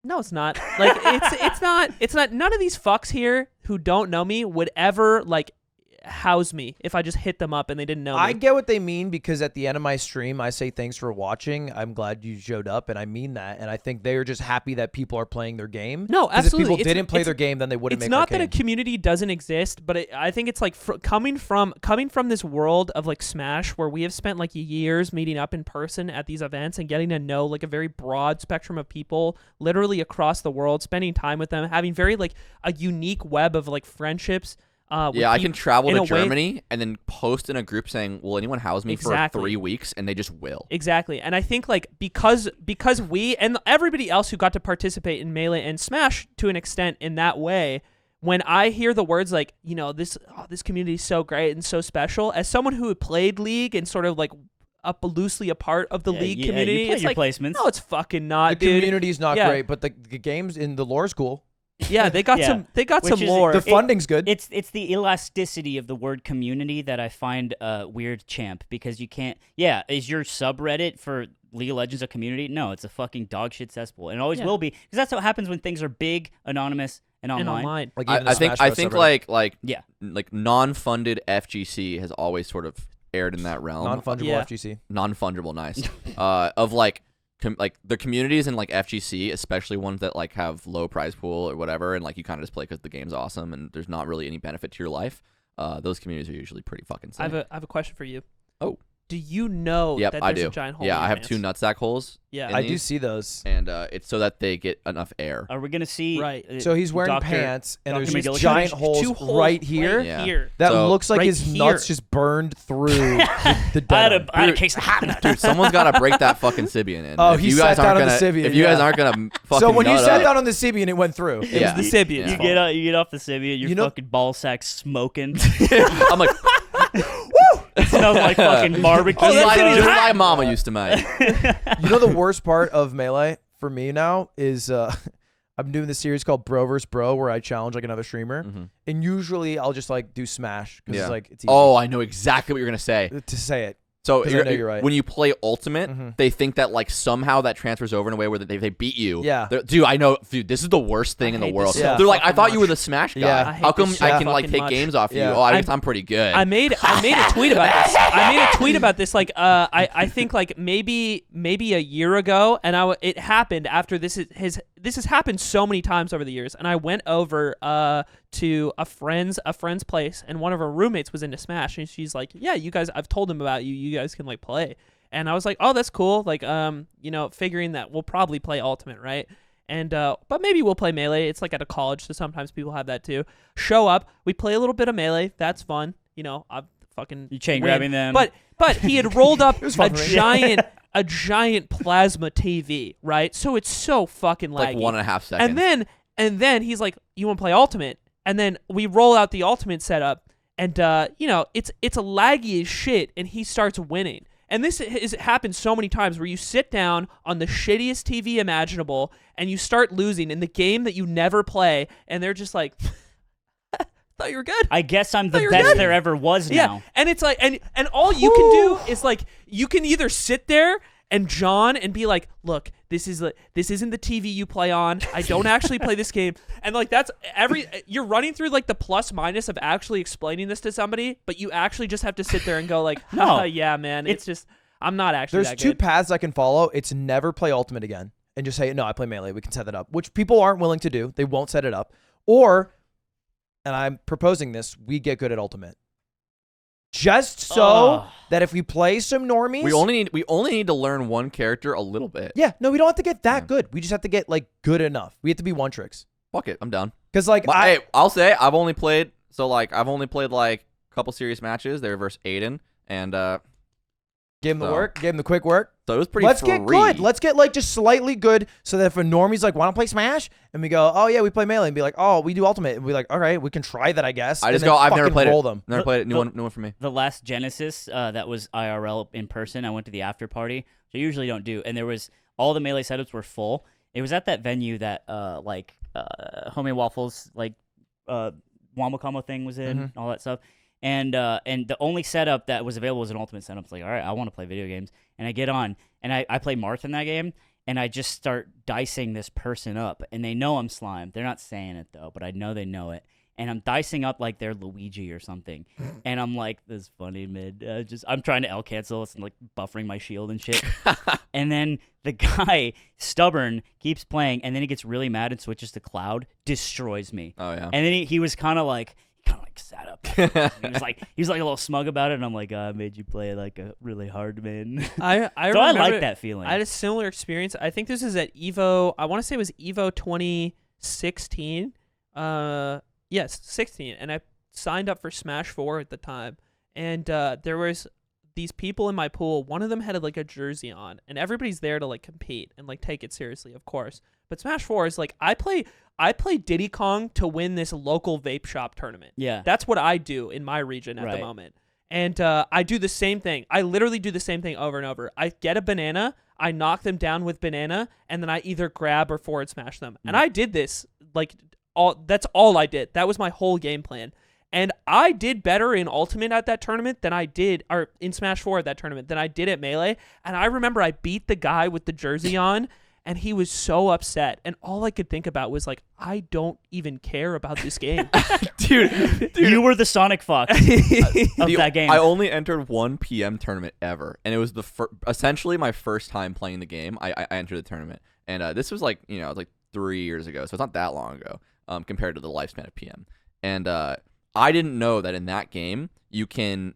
No, it's not. Like it's not none of these fucks here who don't know me would ever like house me if I just hit them up and they didn't know me. I get what they mean because at the end of my stream, I say thanks for watching. I'm glad you showed up, and I mean that. And I think they're just happy that people are playing their game. No, 'Cause absolutely. If people didn't play their game, then they wouldn't It's make not Arcane. that a community doesn't exist, but I think it's like coming from this world of like Smash, where we have spent like years meeting up in person at these events and getting to know like a very broad spectrum of people, literally across the world, spending time with them, having very like a unique web of like friendships. Yeah, I can travel to Germany and then post in a group saying, "Will anyone house me for 3 weeks?" And they just will. Exactly, and I think like because we and everybody else who got to participate in Melee and Smash to an extent in that way, when I hear the words like this community is so great and so special, as someone who played League and sort of like up loosely a part of the League community, you play it's your like placements. no, it's fucking not. The dude. community's not great, but the games in the lore's cool. Yeah, they got some lore. The funding's good. It's the elasticity of the word community that I find weird, champ, because you can't. Yeah, is your subreddit for League of Legends a community? No, it's a fucking dog shit cesspool, and it always will be, because that's what happens when things are big, anonymous, and online. Like I think like Yeah. like non-funded FGC has always sort of aired in that realm. Non-fungible FGC. Non-fungible, nice. Of like the communities in like FGC, especially ones that like have low prize pool or whatever, and like you kind of just play because the game's awesome and there's not really any benefit to your life. Those communities are usually pretty fucking sick. I have a question for you. Oh. Do you know Yep, that I there's do. a giant hole? Yeah, in I your have pants? 2 nutsack holes. Yeah, I do see those. And it's so that they get enough air. Are we gonna see? Right. So he's wearing Dr. pants, and there's Dr. these McGillicuddy? giant There's holes 2 holes right here Yeah. here. that So- looks like Right his here. nuts just burned through the I had denim. a case of hot. Dude, someone's got to break that fucking Sibian in. Oh, If he you sat guys down aren't on the gonna, Sibian, If you guys yeah. aren't gonna fucking So when you nut sat up- down on the Sibian, it went through. It Yeah. was the Sibian. Yeah. You get off the Sibian, your You know- fucking ball sack smoking. I'm like, It smells like fucking barbecue. just, like, Sibian's just hot. like Mama used to make. You know the worst part of Melee for me now is I'm doing this series called Bro vs. Bro where I challenge like another streamer, and usually I'll just like do Smash because it's like it's easy Oh, I know exactly what you're gonna say. to say it. So 'Cause I know you're right. when you play Ultimate, they think that like somehow that transfers over in a way where they beat you. Yeah. Dude, I know. Dude, this is the worst thing in the hate world. this so They're like, I fucking thought you were much. the Smash guy. Yeah. I hate How come this so I can like fucking take much. games off you? Yeah. Oh, I guess I'm pretty good. I made a tweet about this. I made a tweet about this like I think like maybe a year ago, and it happened after this has happened so many times over the years, and I went over to a friend's place, and one of her roommates was into Smash, and she's like, "Yeah, you guys, I've told him about you. You guys can like play." And I was like, "Oh, that's cool." Like figuring that we'll probably play Ultimate, right? And but maybe we'll play Melee. It's like at a college, so sometimes people have that too. Show up, we play a little bit of Melee. That's fun. I'm fucking You chain win. grabbing them. But he had rolled up was a fun for me. giant plasma TV, right? So it's so fucking laggy. like 1.5 seconds. And then he's like, "You want to play Ultimate?" And then we roll out the Ultimate setup, and it's a laggy as shit, and he starts winning. And this has happened so many times where you sit down on the shittiest TV imaginable and you start losing in the game that you never play, and they're just like, "Thought you were good." I guess I'm the you're best good. there ever was Yeah, now. and it's like, and all you can do is like, you can either sit there and John and be like, "Look, this isn't the TV you play on. I don't actually play this game," and like that's you're running through like the plus minus of actually explaining this to somebody, but you actually just have to sit there and go like, No. yeah, man, it's just I'm not actually. There's that 2 good. paths I can follow. It's never play Ultimate again and just say, no, I play Melee. We can set that up, which people aren't willing to do. They won't set it up. Or, and I'm proposing this, we get good at Ultimate. Just so that if we play some normies. we only need to learn one character a little bit. Yeah, no, we don't have to get that good. We just have to get like good enough. We have to be one tricks. Fuck it, I'm down. Because like Hey, I'll say I've only played like a couple serious matches. They were versus Aiden, and gave him the so- work, gave him the quick work. so it was pretty. Let's free. get good. Let's get like just slightly good so that if a normie's like, want to play Smash? And we go, oh yeah, we play Melee. And be like, oh, we do Ultimate. And we're like, all right, we can try that, I guess. I just And then go. I've never fucking played roll it. them. Never played it. New one for me. The last Genesis that was IRL in person, I went to the after party, which I usually don't do, and there was all the Melee setups were full. It was at that venue that Homie Waffles Wombo Combo thing was in, all that stuff. And the only setup that was available was an Ultimate setup. It's like, all right, I want to play video games. And I get on, and I play Marth in that game, and I just start dicing this person up, and they know I'm slime. They're not saying it though, but I know they know it. And I'm dicing up like they're Luigi or something, and I'm like, "This is funny, mid." I'm trying to L cancel. It's like buffering my shield and shit. And then the guy, stubborn, keeps playing, and then he gets really mad and switches to Cloud, destroys me. Oh yeah. And then he was kind of like sat up. He was like a little smug about it, and I'm like, I made you play like a really hard man. I So I remember like that feeling. I had a similar experience. I think this is at Evo. I want to say it was Evo 2016. Yes, 16. And I signed up for Smash 4 at the time. And there was these people in my pool. One of them had like a jersey on, and everybody's there to like compete and like take it seriously, of course. But Smash 4 is like I play Diddy Kong to win this local vape shop tournament. Yeah. That's what I do in my region at the moment. And I do the same thing. I literally do the same thing over and over. I get a banana, I knock them down with banana, and then I either grab or forward smash them. And I did this like that's all I did. That was my whole game plan. And I did better in Ultimate at that tournament than I did, or in Smash 4 at that tournament, than I did at Melee. And I remember I beat the guy with the jersey on, and he was so upset. And all I could think about was like, I don't even care about this game. dude, You were the Sonic Fox of that game. I only entered one PM tournament ever, and it was essentially my first time playing the game. I entered the tournament, and this was like, it was like 3 years ago, so it's not that long ago compared to the lifespan of PM. And I didn't know that in that game you can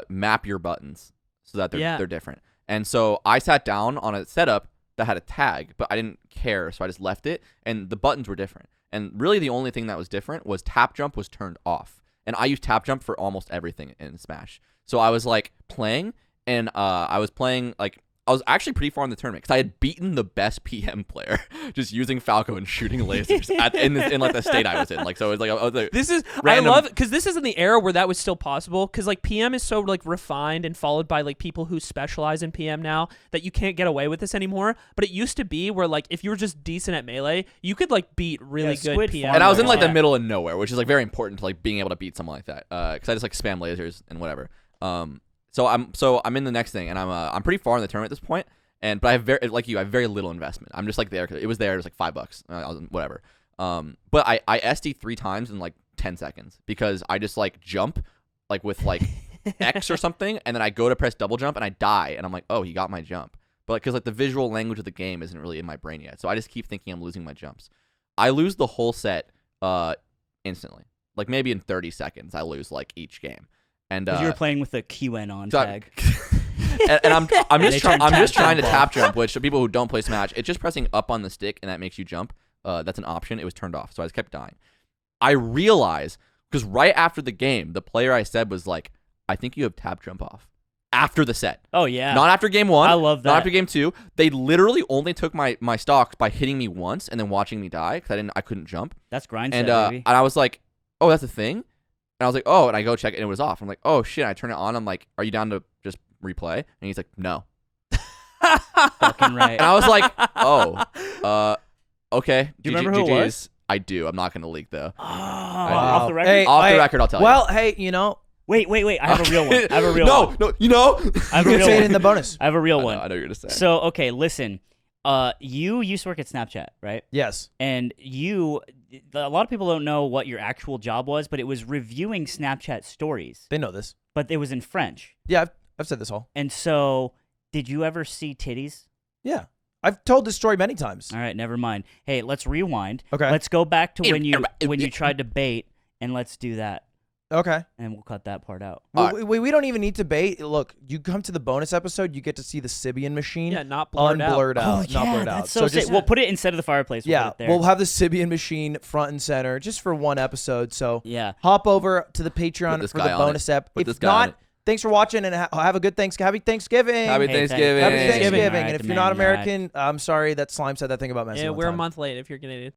map your buttons so that they're different. And so I sat down on a setup that had a tag, but I didn't care, so I just left it, and the buttons were different. And really the only thing that was different was tap jump was turned off. And I use tap jump for almost everything in Smash. So I was like playing, and I was playing like I was actually pretty far in the tournament because I had beaten the best PM player just using Falco and shooting lasers in like the state I was in. Like, so it was like, I was like This is random. I love because this is in the era where that was still possible, because like PM is so like refined and followed by like people who specialize in PM now that you can't get away with this anymore. But it used to be where like if you were just decent at Melee, you could like beat really good Squid PM. Farm And I was in like Yeah. the middle of nowhere, which is like very important to like being able to beat someone like that. Because I just like spam lasers and whatever. So I'm in the next thing, and I'm pretty far in the tournament at this point. But I have I have very little investment. I'm just like there. It was like $5, whatever. But I SD 3 times in like 10 seconds because I just like jump like with like X or something, and then I go to press double jump and I die, and I'm like, oh, he got my jump. But because like the visual language of the game isn't really in my brain yet, so I just keep thinking I'm losing my jumps. I lose the whole set instantly. Like maybe in 30 seconds, I lose like each game. And you were playing with the QAnon so tag. and I'm They just turn trying to tap tap jump, which people who don't play Smash, it's just pressing up on the stick and that makes you jump. That's an option. It was turned off, so I just kept dying. I realized because right after the game, the player I said was like, "I think you have tap jump off." After the set, Oh yeah. not after game 1. I love that. Not after game 2. They literally only took my stocks by hitting me once and then watching me die because I couldn't jump. That's grind And set, baby. I was like, "Oh, that's a thing." And I was like, "Oh," and I go check it and it was off. I'm like, "Oh shit!" I turn it on. I'm like, "Are you down to just replay?" And he's like, "No." Fucking right. And I was like, "Oh, okay." Do you remember who it GGs. was? I do. I'm not gonna leak though. Oh, Wow. off the record. Hey, Off the hey, record, I'll tell you. Well, hey, you know, Wait. I have a real one. I have a real one. No, you know. I have you a can real say it one. in the bonus. I have a real I one. know what you're gonna say. So okay, listen. You used to work at Snapchat, right? Yes. And a lot of people don't know what your actual job was, but it was reviewing Snapchat stories. They know this. But it was in French. Yeah, I've said this all. And so, did you ever see titties? Yeah. I've told this story many times. All right, never mind. Hey, let's rewind. Okay. Let's go back to when you tried to bait, and let's do that, Okay. and we'll cut that part out. We don't even need to bait. Look, you come to the bonus episode, you get to see the Sibian machine Yeah, not blurred out. unblurred out. Oh, not yeah, blurred that's out. so sick. just We'll put it instead of the fireplace. We'll yeah, put it there. we'll have the Sibian machine front and center just for one episode. So yeah. hop over to the Put Patreon this for guy the on it. bonus ep. Put this If guy on not, thanks for watching and have a good Happy Thanksgiving. Happy Hey, Thanksgiving. Happy Thanksgiving. Thanksgiving. All right, And if the you're man, not all right. American, I'm sorry that Slime said that thing about Messi. Yeah, one we're a time. month late if you're Canadian.